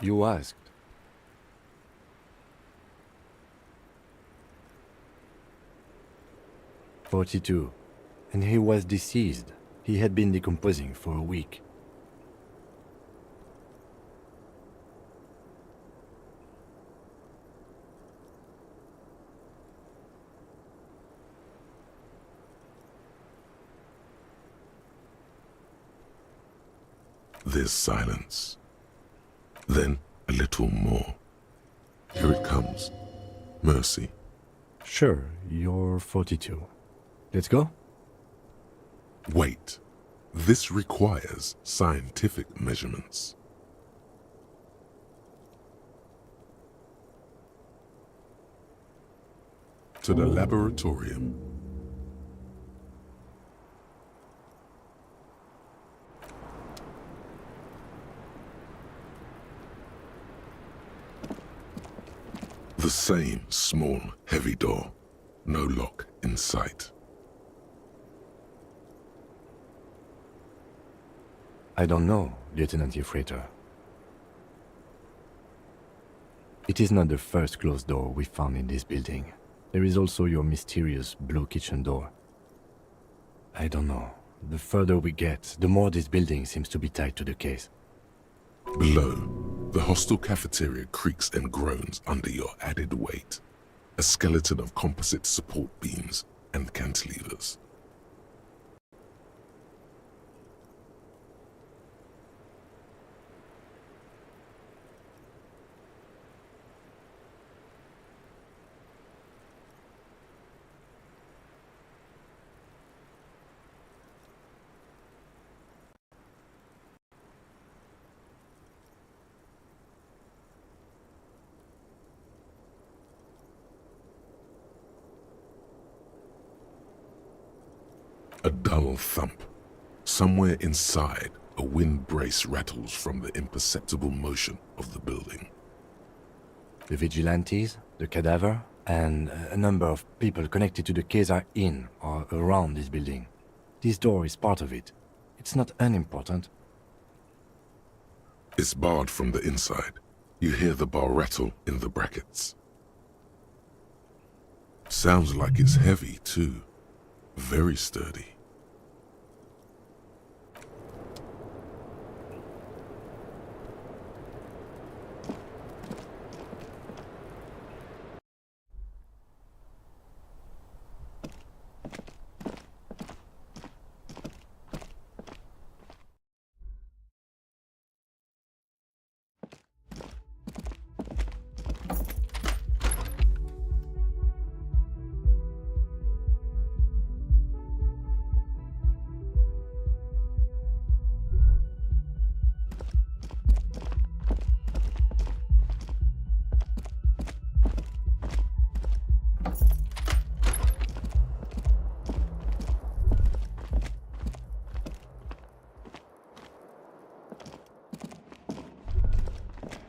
[SPEAKER 4] You asked. "42. And he was deceased. He had been decomposing for a week."
[SPEAKER 2] There's silence. Then a little more. Here it comes. Mercy.
[SPEAKER 4] Sure, you're 42. Let's go?
[SPEAKER 2] Wait. This requires scientific measurements. To the laboratorium. The same small, heavy door. No lock in sight.
[SPEAKER 4] I don't know, Lieutenant Yefreiter. It is not the first closed door we found in this building. There is also your mysterious blue kitchen door. I don't know. The further we get, the more this building seems to be tied to the case.
[SPEAKER 2] Below, the hostel cafeteria creaks and groans under your added weight. A skeleton of composite support beams and cantilevers. A dull thump. Somewhere inside, a wind brace rattles from the imperceptible motion of the building.
[SPEAKER 4] The vigilantes, the cadaver, and a number of people connected to the case are in or around this building. This door is part of it. It's not unimportant.
[SPEAKER 2] It's barred from the inside. You hear the bar rattle in the brackets. Sounds like it's heavy, too. Very sturdy.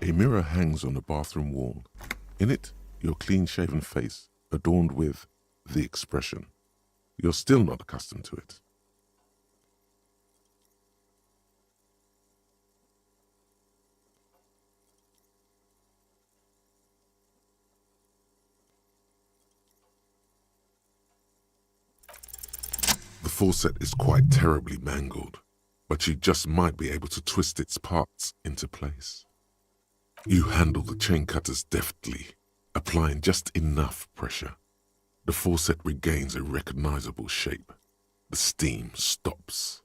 [SPEAKER 2] A mirror hangs on the bathroom wall. In it, your clean-shaven face, adorned with the expression. You're still not accustomed to it. The faucet is quite terribly mangled, but you just might be able to twist its parts into place. You handle the chain cutters deftly, applying just enough pressure. The faucet regains a recognizable shape. The steam stops.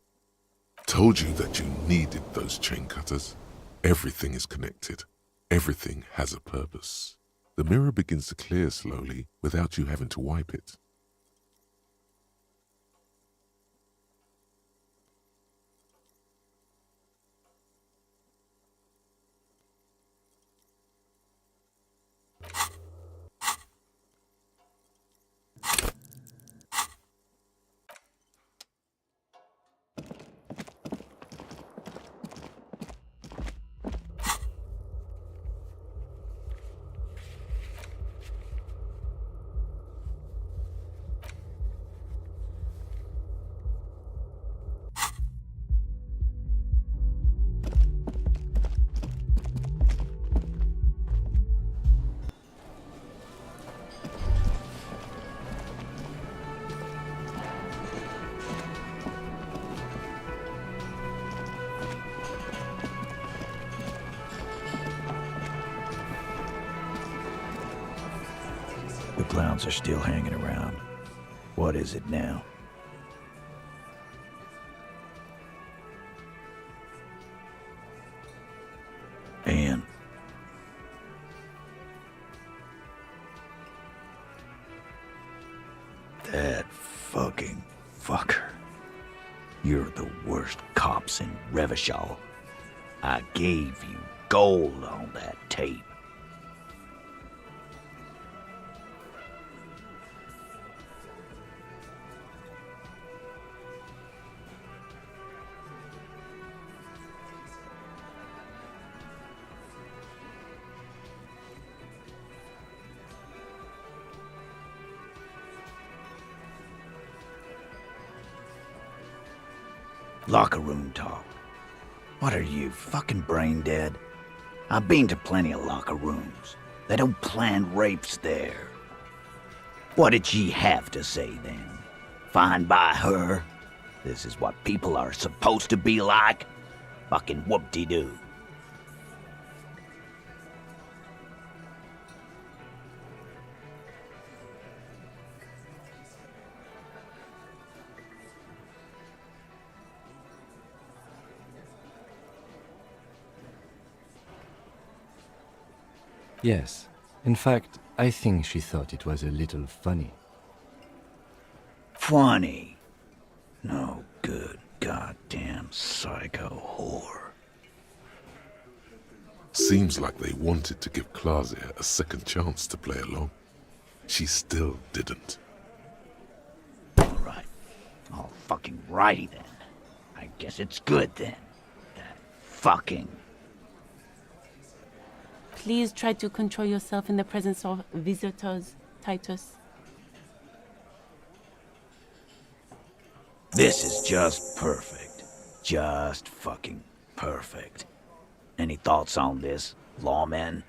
[SPEAKER 2] Told you that you needed those chain cutters. Everything is connected. Everything has a purpose. the mirror begins to clear slowly without you having to wipe it.
[SPEAKER 14] The clowns are still hanging around. What is it now? Anne. That fucking fucker. You're the worst cops in Revachol. I gave you gold on that tape. Locker room talk. What are you, fucking brain dead? I've been to plenty of locker rooms. They don't plan rapes there. What did she have to say then? Fine by her? This is what people are supposed to be like? Fucking whoop-de-doo.
[SPEAKER 4] Yes. In fact, I think she thought it was a little funny.
[SPEAKER 14] Funny? No good goddamn psycho whore.
[SPEAKER 2] Seems like they wanted to give Klasia a second chance to play along. She still didn't.
[SPEAKER 14] Alright. All fucking righty then. I guess it's good then. That fucking...
[SPEAKER 8] Please try to control yourself in the presence of visitors, Titus.
[SPEAKER 14] This is just perfect. Just fucking perfect. Any thoughts on this, lawmen?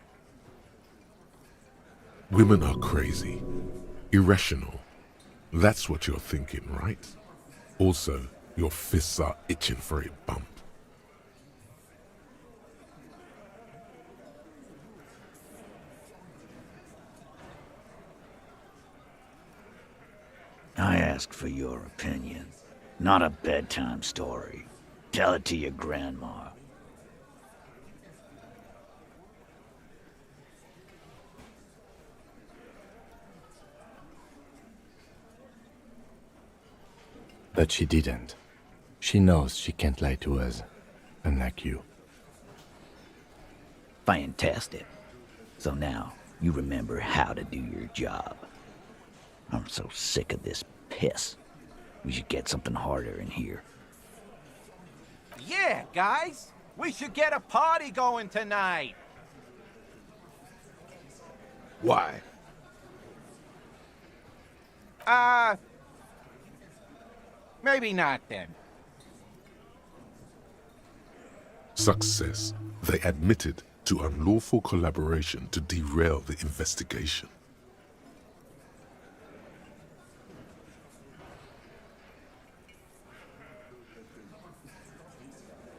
[SPEAKER 2] Women are crazy. Irrational. That's what you're thinking, right? Also, your fists are itching for a bump.
[SPEAKER 14] I ask for your opinion, not a bedtime story. Tell it to your grandma.
[SPEAKER 4] But she didn't. She knows she can't lie to us, unlike you.
[SPEAKER 14] Fantastic. So now, you remember how to do your job. I'm so sick of this piss. We should get something harder in here.
[SPEAKER 15] Yeah, guys! We should get a party going tonight!
[SPEAKER 1] Why?
[SPEAKER 15] Maybe not then.
[SPEAKER 2] Success. They admitted to unlawful collaboration to derail the investigation.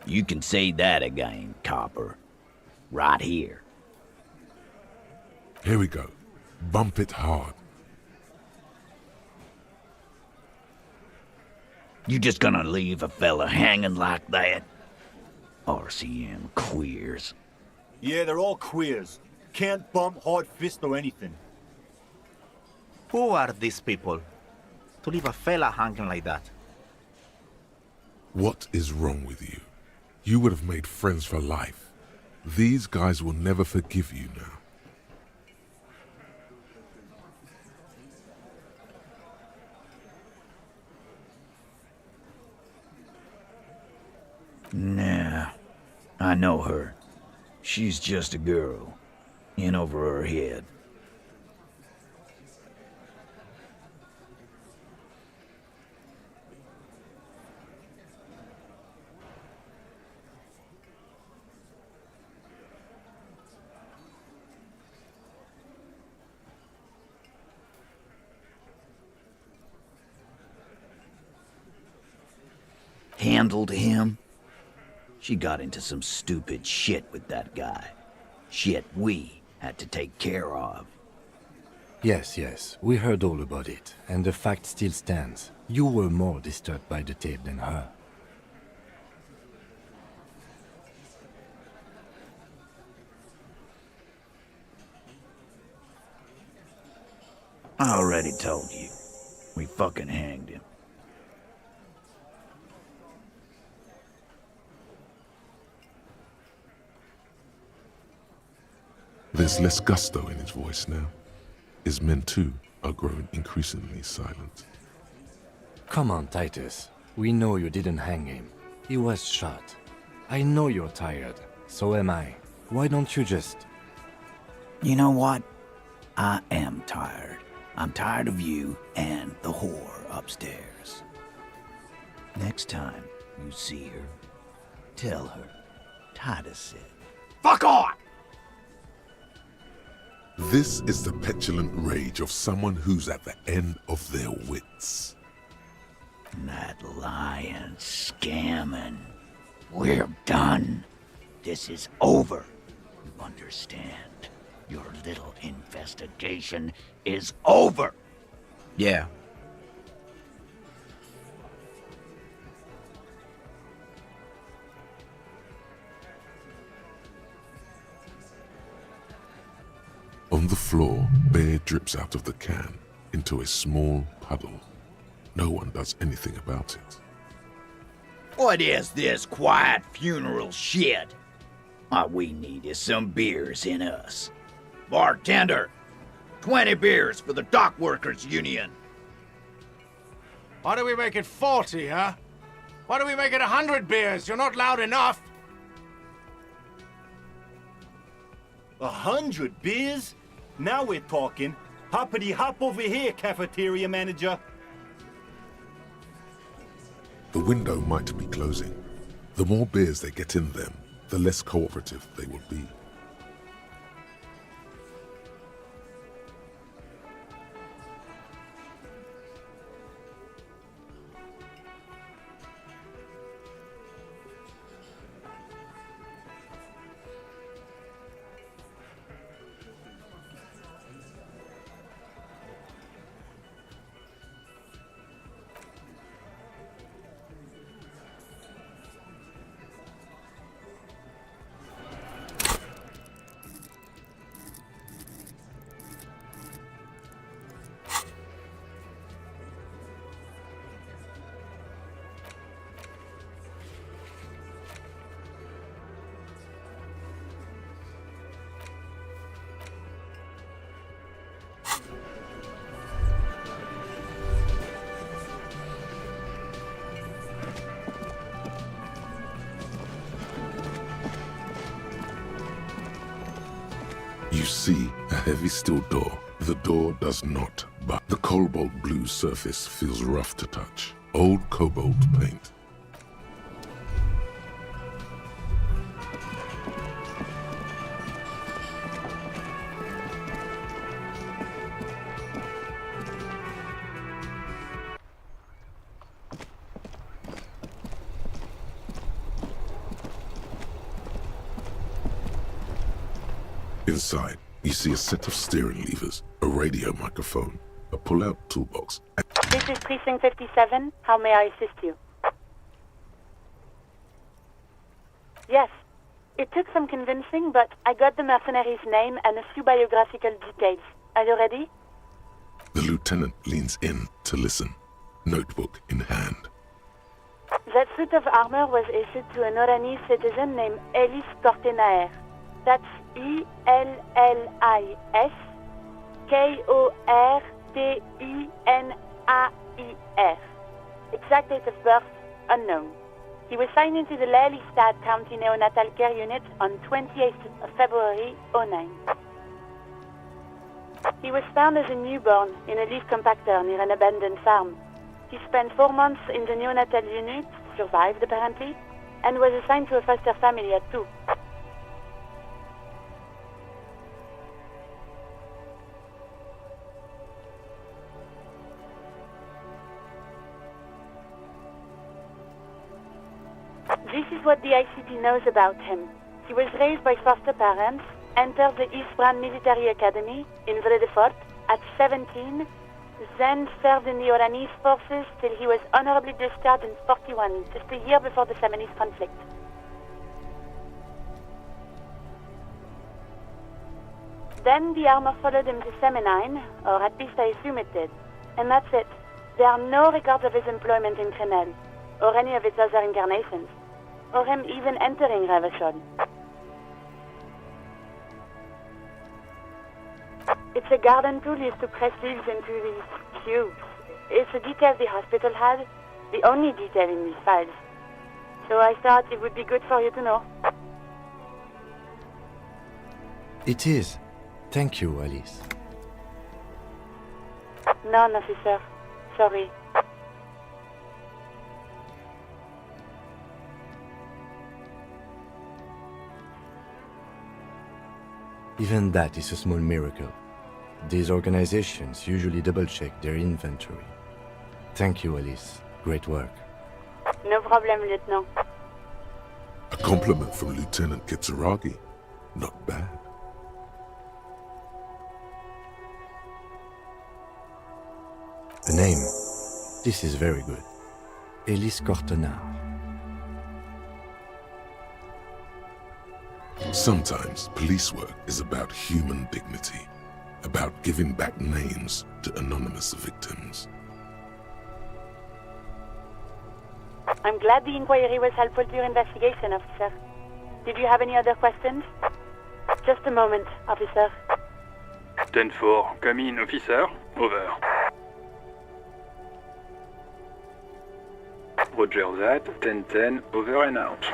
[SPEAKER 14] You can say that again, copper. Right here.
[SPEAKER 2] Here we go. Bump it hard.
[SPEAKER 14] You just gonna leave a fella hanging like that? RCM queers.
[SPEAKER 16] Yeah, they're all queers. can't bump hard fist or anything.
[SPEAKER 14] Who are these people? To leave a fella hanging like that?
[SPEAKER 2] What is wrong with you? You would have made friends for life. These guys will never forgive you now.
[SPEAKER 14] Nah, I know her. She's just a girl. In over her head. Handled him? She got into some stupid shit with that guy. Shit we had to take care of.
[SPEAKER 4] Yes, we heard all about it, and the fact still stands. You were more disturbed by the tape than her.
[SPEAKER 14] I already told you. We fucking hanged him.
[SPEAKER 2] There's less gusto in his voice now. His men too are growing increasingly silent.
[SPEAKER 4] Come on, Titus. We know you didn't hang him. He was shot. I know you're tired. So am I. Why don't you just...
[SPEAKER 14] You know what? I am tired. I'm tired of you and the whore upstairs. Next time you see her, tell her Titus said, "Fuck off!"
[SPEAKER 2] This is the petulant rage of someone who's at the end of their wits.
[SPEAKER 14] That lying, scamming. We're done. This is over. You understand? Your little investigation is over. Yeah.
[SPEAKER 2] On the floor, beer drips out of the can into a small puddle. No one does anything about it.
[SPEAKER 14] What is this quiet funeral shit? All we need is some beers in us. Bartender, 20 beers for the Dock Workers Union.
[SPEAKER 9] Why do we make it 40, huh? Why do we make it 100 beers? You're not loud enough.
[SPEAKER 16] 100 beers? Now we're talking. Hoppity hop over here, cafeteria manager.
[SPEAKER 2] The window might be closing. The more beers they get in them, the less cooperative they will be. You see a heavy steel door. The door does not, but the cobalt blue surface feels rough to touch. Old cobalt paint. Inside, you see a set of steering levers, a radio microphone, a pull-out toolbox.
[SPEAKER 17] This is Precinct 57. How may I assist you? Yes, It took some convincing, but I got the mercenary's name and a few biographical details. Are you ready?
[SPEAKER 2] The lieutenant leans in to listen, notebook in hand.
[SPEAKER 17] That suit of armor was issued to an Oranese citizen named Ellis Kortenaer. That's Ellis Kortenaer. Exact date of birth, unknown. He was signed into the Lelystad County Neonatal Care Unit on 28th of February 09. He was found as a newborn in a leaf compactor near an abandoned farm. He spent 4 months in the neonatal unit, survived apparently, and was assigned to a foster family at 2. This is what the ICT knows about him. He was raised by foster parents, entered the Eastbrand Military Academy in Vredefort at 17, then served in the Oranese forces till he was honorably discharged in 41, just a year before the Seminese conflict. Then the armor followed him to Seminine, or at least I assume it did. And that's it. There are no records of his employment in Crenel, or any of its other incarnations, or him even entering Revachol. It's a garden tool used to press leaves into these cubes. It's a detail the hospital had, the only detail in these files. So I thought it would be good for you to know.
[SPEAKER 4] It is. Thank you, Alice.
[SPEAKER 17] None, officer. Sorry.
[SPEAKER 4] Even that is a small miracle. These organizations usually double-check their inventory. Thank you, Alice. Great work.
[SPEAKER 17] No problem, Lieutenant.
[SPEAKER 2] A compliment from Lieutenant Kitsuragi. Not bad.
[SPEAKER 4] A name. This is very good. Ellis Kortenaer.
[SPEAKER 2] Sometimes police work is about human dignity, about giving back names to anonymous victims.
[SPEAKER 17] I'm glad the inquiry was helpful to your investigation, officer. Did you have any other questions? Just a moment, officer.
[SPEAKER 18] 10-4, come in, officer. Over. Roger that, 10-10, over and out.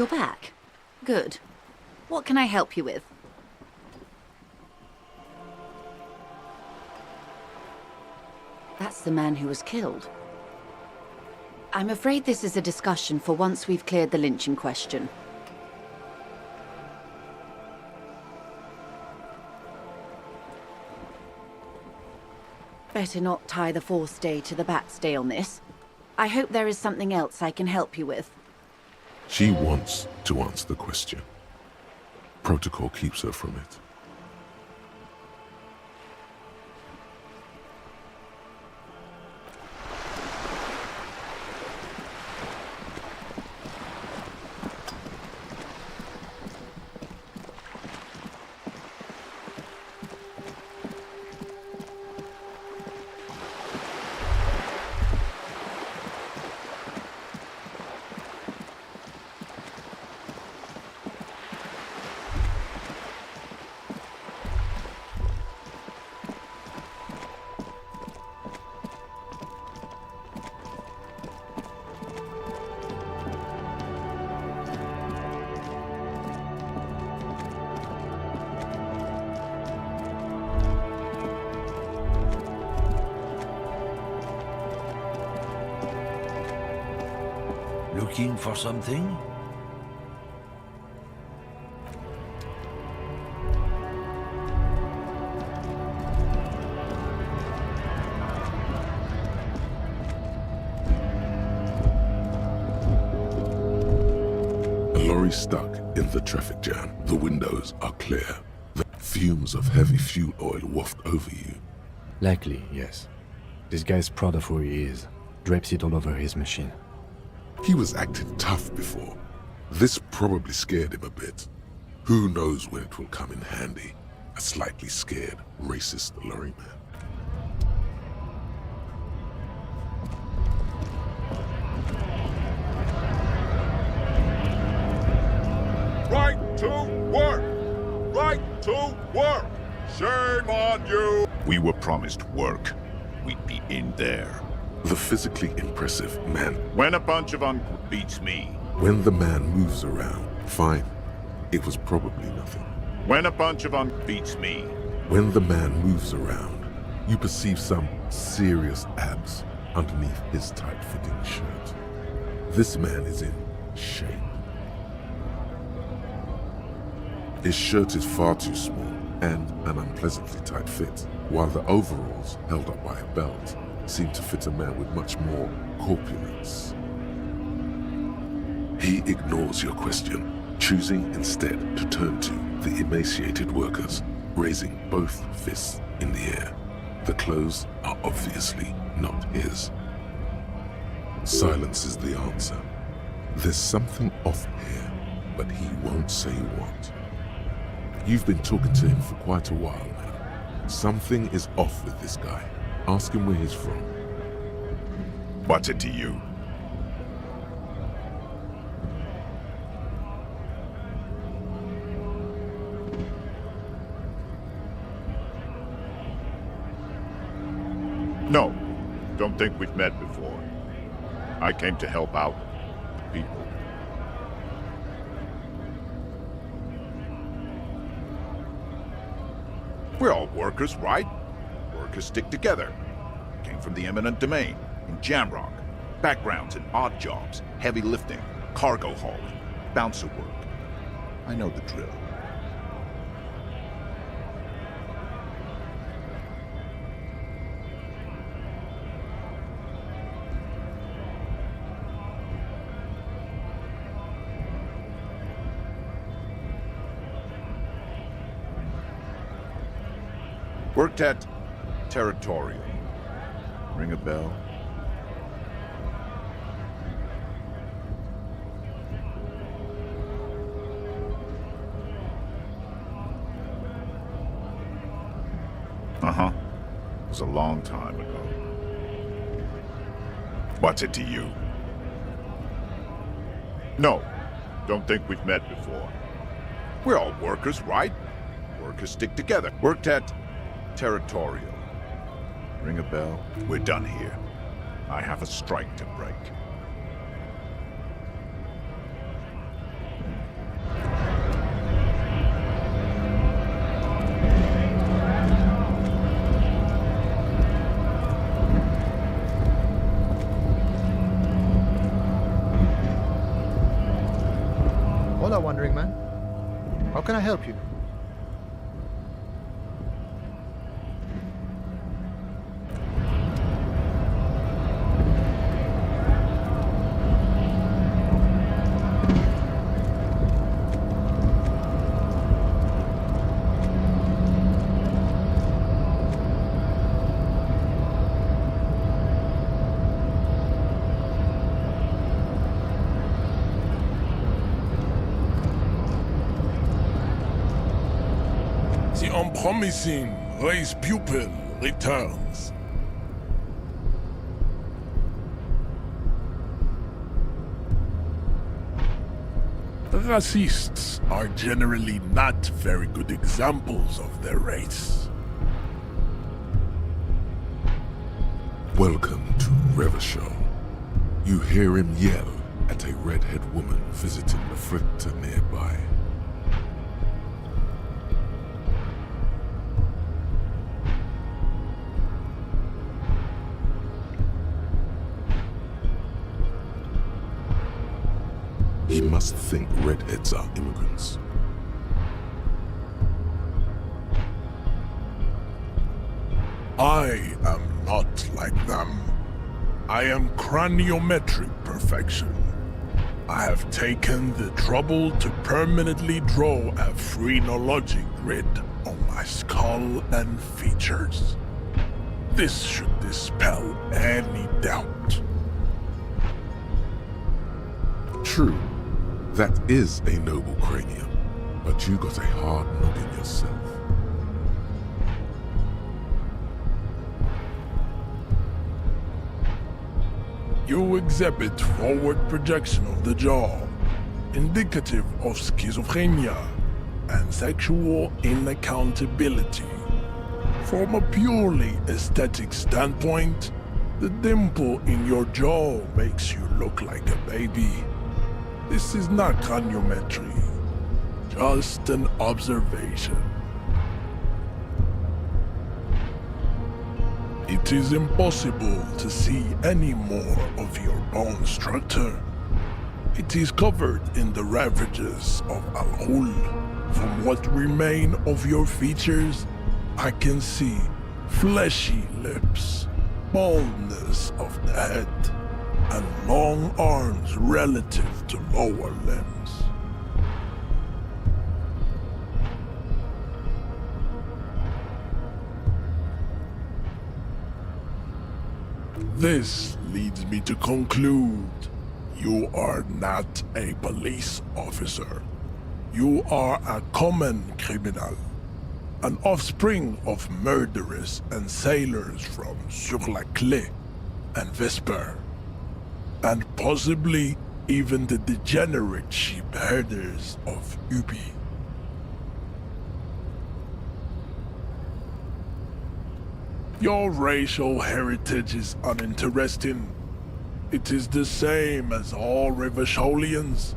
[SPEAKER 19] You're back. Good. What can I help you with? That's the man who was killed. I'm afraid this is a discussion for once we've cleared the lynching question. Better not tie the fourth day to the bat's day on this. I hope there is something else I can help you with.
[SPEAKER 2] She wants to answer the question. Protocol keeps her from it.
[SPEAKER 14] Looking for something?
[SPEAKER 2] A lorry stuck in the traffic jam. The windows are clear. The fumes of heavy fuel oil waft over you.
[SPEAKER 4] Likely, yes. This guy's proud of who he is. Drapes it all over his machine.
[SPEAKER 2] He was acting tough before. This probably scared him a bit. Who knows when it will come in handy? A slightly scared, racist lorryman.
[SPEAKER 20] Right to work! Right to work! Shame on you! We were promised work. We'd be in there.
[SPEAKER 2] The physically impressive man.
[SPEAKER 20] When a bunch of beats me.
[SPEAKER 2] When the man moves around, fine. It was probably nothing.
[SPEAKER 20] When a bunch of beats me.
[SPEAKER 2] When the man moves around, you perceive some serious abs underneath his tight-fitting shirt. This man is in shape. His shirt is far too small and an unpleasantly tight fit, while the overalls, held up by a belt, seem to fit a man with much more corpulence. He ignores your question, choosing instead to turn to the emaciated workers, raising both fists in the air. The clothes are obviously not his. Silence is the answer. There's something off here, but he won't say what. You've been talking to him for quite a while now. Something is off with this guy. Ask him where he's from.
[SPEAKER 20] What's it to you? No, don't think we've met before. I came to help out the people. We're all workers, right? Workers stick together. Came from the eminent domain, in Jamrock. Backgrounds in odd jobs, heavy lifting, cargo hauling, bouncer work. I know the drill. Worked at Territorial. Ring a bell? Uh-huh. It was a long time ago. What's it to you? No, don't think we've met before. We're all workers, right? Workers stick together. Worked at Territorial. Ring a bell? We're done here. I have a strike to break.
[SPEAKER 21] can I help you?
[SPEAKER 2] The unpromising race pupil returns. Racists are generally not very good examples of their race. Welcome to Revachol. You hear him yell at a redhead woman visiting the fritter nearby. He must think redheads are immigrants. I am not like them. I am craniometric perfection. I have taken the trouble to permanently draw a phrenologic grid on my skull and features. This should dispel any doubt. True. That is a noble cranium, but you got a hard noggin yourself. You exhibit forward projection of the jaw, indicative of schizophrenia and sexual inaccountability. From a purely aesthetic standpoint, the dimple in your jaw makes you look like a baby. This is not craniometry, just an observation. It is impossible to see any more of your bone structure. It is covered in the ravages of Al-Ghul. From what remain of your features, I can see fleshy lips, baldness of the head, and long arms relative to lower limbs. This leads me to conclude you are not a police officer. You are a common criminal, an offspring of murderers and sailors from Sur-la-Clé and Vesper, and possibly even the degenerate sheep herders of Ubi. Your racial heritage is uninteresting. It is the same as all Revacholians.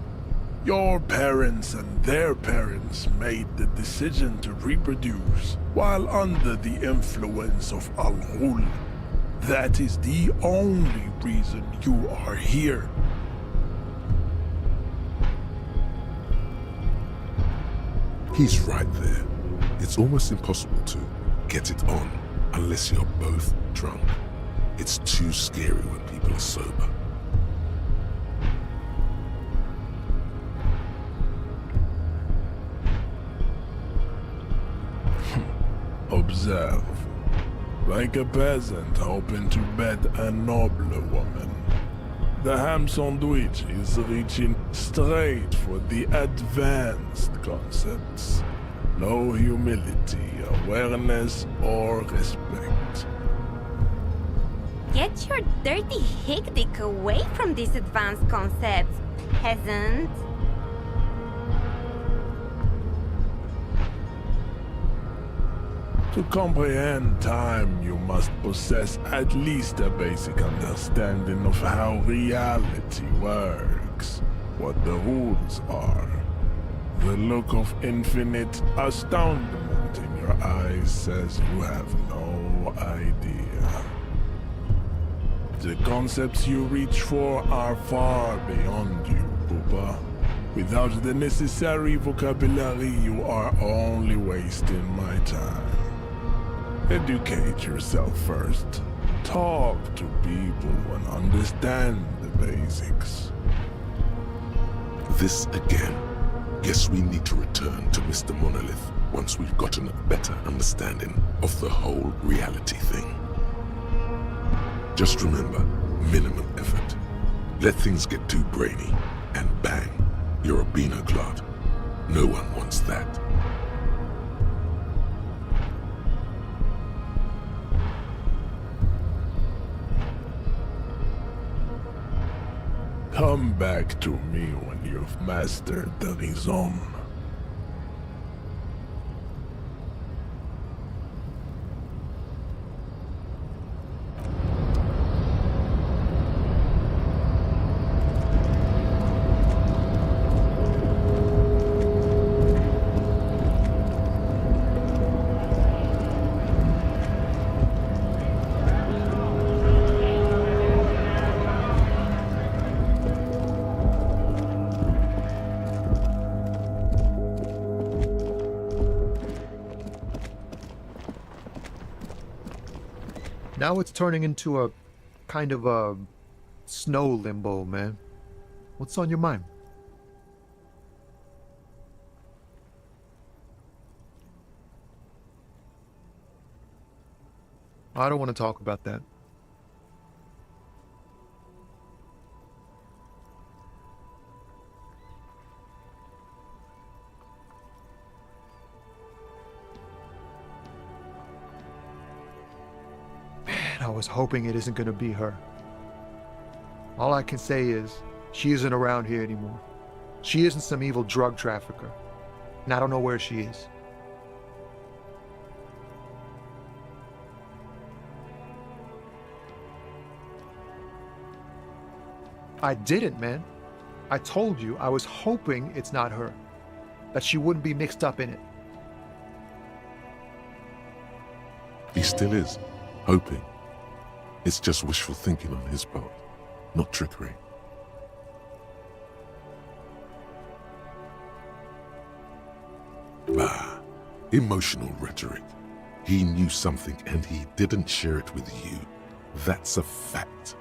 [SPEAKER 2] Your parents and their parents made the decision to reproduce while under the influence of Al-Ghul. That is the only reason you are here. He's right there. It's almost impossible to get it on unless you're both drunk. It's too scary when people are sober. Observe. Like a peasant hoping to bed a nobler woman. The ham sandwich is reaching straight for the advanced concepts. No humility, awareness, or respect.
[SPEAKER 22] Get your dirty hick dick away from these advanced concepts, peasant.
[SPEAKER 2] To comprehend time, you must possess at least a basic understanding of how reality works, what the rules are. The look of infinite astoundment in your eyes says you have no idea. The concepts you reach for are far beyond you, Poopa. Without the necessary vocabulary, you are only wasting my time. Educate yourself first. Talk to people and understand the basics. This again. Guess we need to return to Mr. Monolith once we've gotten a better understanding of the whole reality thing. Just remember, minimum effort. Let things get too brainy, and bang, you're a Beano-Clod. No one wants that. Come back to me when you've mastered the Rhizome.
[SPEAKER 3] Now it's turning into a kind of a snow limbo, man. What's on your mind? I don't want to talk about that. I was hoping it isn't going to be her. All I can say is, she isn't around here anymore. She isn't some evil drug trafficker. And I don't know where she is. I didn't, man. I told you I was hoping it's not her. That she wouldn't be mixed up in it.
[SPEAKER 2] He still is, hoping. It's just wishful thinking on his part, not trickery. Bah, emotional rhetoric. He knew something and he didn't share it with you. That's a fact.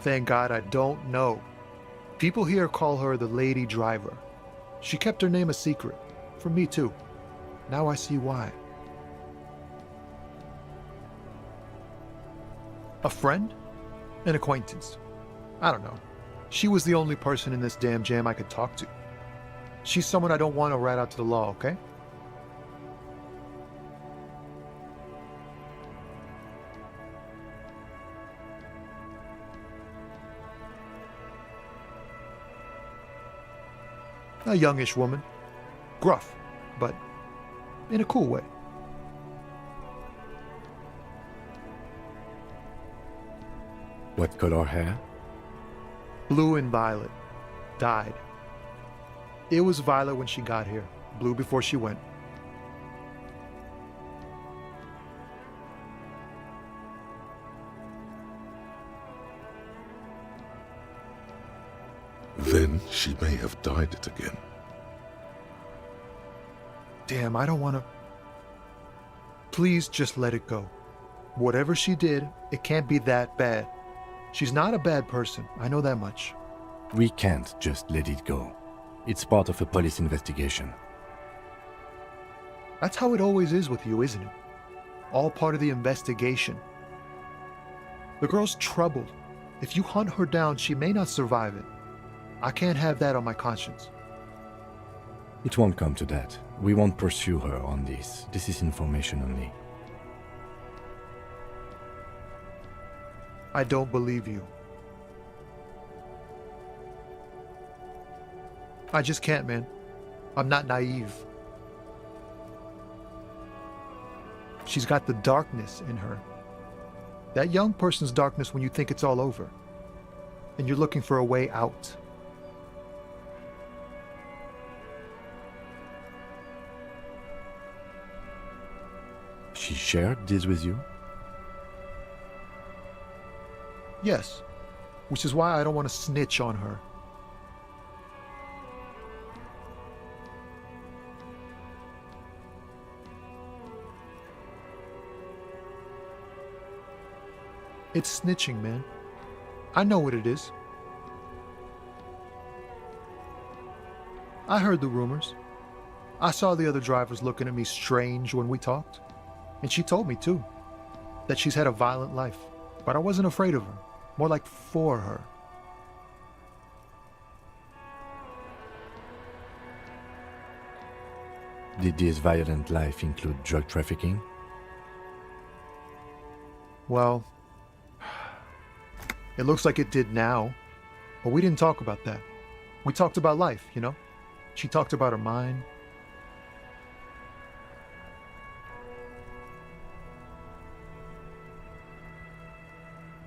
[SPEAKER 3] Thank God I don't know. People here call her the Lady Driver. She kept her name a secret. From me too. Now I see why. A friend? An acquaintance? I don't know. She was the only person in this damn jam I could talk to. She's someone I don't want to rat out to the law, okay? A youngish woman. Gruff, but in a cool way.
[SPEAKER 4] What color hair?
[SPEAKER 3] Blue and violet. Dyed. It was violet when she got here. Blue before she went.
[SPEAKER 2] Then she may have dyed it again.
[SPEAKER 3] Damn, I don't want to... Please just let it go. Whatever she did, it can't be that bad. She's not a bad person, I know that much.
[SPEAKER 4] We can't just let it go. It's part of a police investigation.
[SPEAKER 3] That's how it always is with you, isn't it? All part of the investigation. The girl's troubled. If you hunt her down, she may not survive it. I can't have that on my conscience.
[SPEAKER 4] It won't come to that. We won't pursue her on this. This is information only.
[SPEAKER 3] I don't believe you. I just can't, man. I'm not naive. She's got the darkness in her. That young person's darkness when you think it's all over. And you're looking for a way out.
[SPEAKER 4] She shared this with you?
[SPEAKER 3] Yes, which is why I don't want to snitch on her. It's snitching, man. I know what it is. I heard the rumors. I saw the other drivers looking at me strange when we talked. And she told me, too, that she's had a violent life. But I wasn't afraid of her. More like for her.
[SPEAKER 4] Did this violent life include drug trafficking?
[SPEAKER 3] Well, it looks like it did now. But we didn't talk about that. We talked about life, you know? She talked about her mind.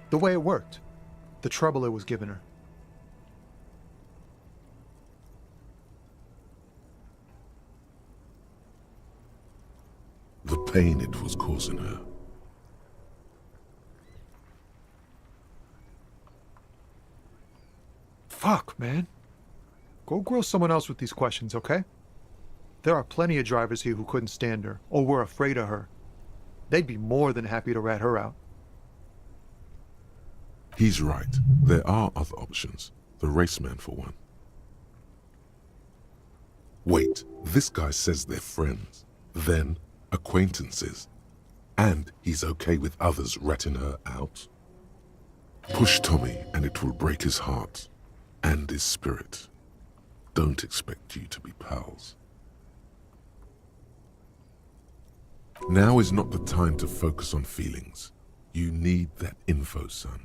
[SPEAKER 3] The way it worked. The trouble it was giving her.
[SPEAKER 2] The pain it was causing her.
[SPEAKER 3] Fuck, man. Go grill someone else with these questions, okay? There are plenty of drivers here who couldn't stand her, or were afraid of her. They'd be more than happy to rat her out.
[SPEAKER 2] He's right. There are other options. The raceman, for one. Wait, this guy says they're friends, then acquaintances, and he's okay with others ratting her out? Push Tommy and it will break his heart and his spirit. Don't expect you to be pals. Now is not the time to focus on feelings. You need that info, son.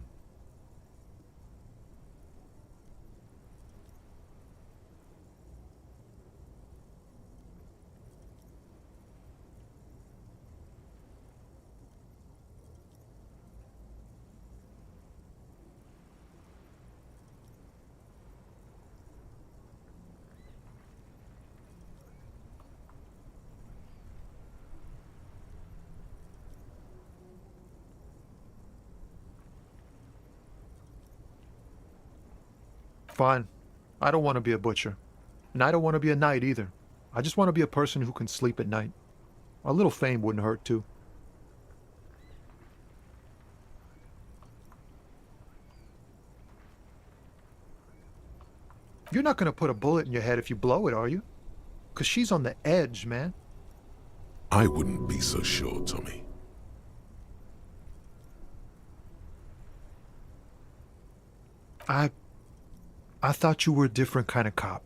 [SPEAKER 3] Fine. I don't want to be a butcher. And I don't want to be a knight either. I just want to be a person who can sleep at night. A little fame wouldn't hurt too. You're not going to put a bullet in your head if you blow it, are you? Because she's on the edge, man.
[SPEAKER 2] I wouldn't be so sure, Tommy.
[SPEAKER 3] I thought you were a different kind of cop.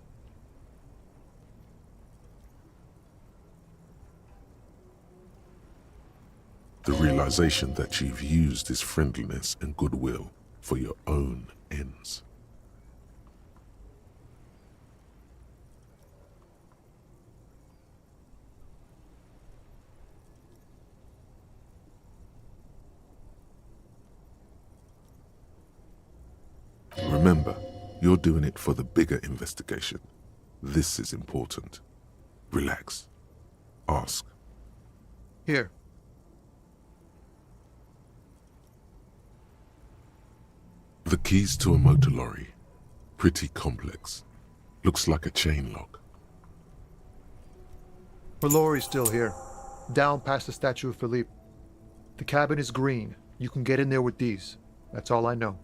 [SPEAKER 2] The realization that you've used his friendliness and goodwill for your own ends. Remember, you're doing it for the bigger investigation. This is important. Relax. Ask.
[SPEAKER 3] Here.
[SPEAKER 2] The keys to a motor lorry. Pretty complex. Looks like a chain lock.
[SPEAKER 3] Her lorry's still here. Down past the statue of Philippe. The cabin is green. You can get in there with these. That's all I know.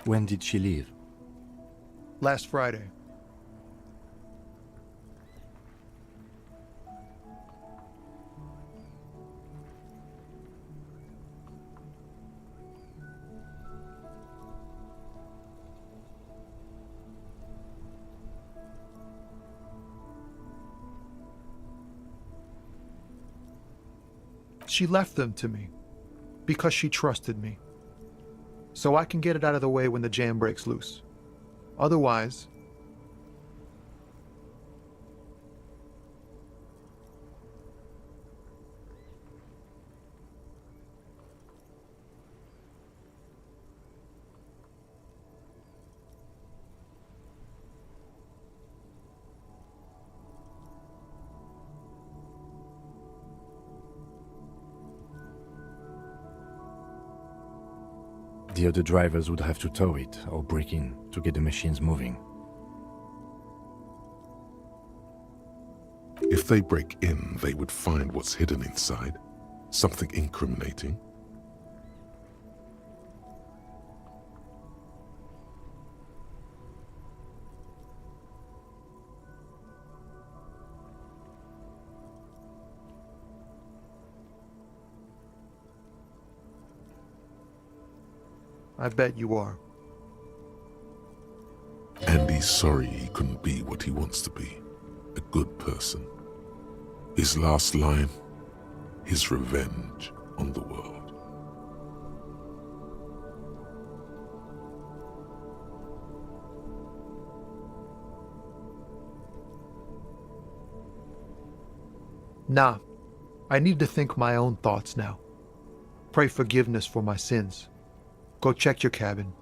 [SPEAKER 4] When did she leave?
[SPEAKER 3] Last Friday. She left them to me because she trusted me. So I can get it out of the way when the jam breaks loose. Otherwise,
[SPEAKER 4] the other drivers would have to tow it or break in to get the machines moving.
[SPEAKER 2] If they break in, they would find what's hidden inside. Something incriminating.
[SPEAKER 3] I bet you are.
[SPEAKER 2] And he's sorry he couldn't be what he wants to be. A good person. His last line, his revenge on the world.
[SPEAKER 3] Nah, I need to think my own thoughts now. Pray forgiveness for my sins. Go check your cabin.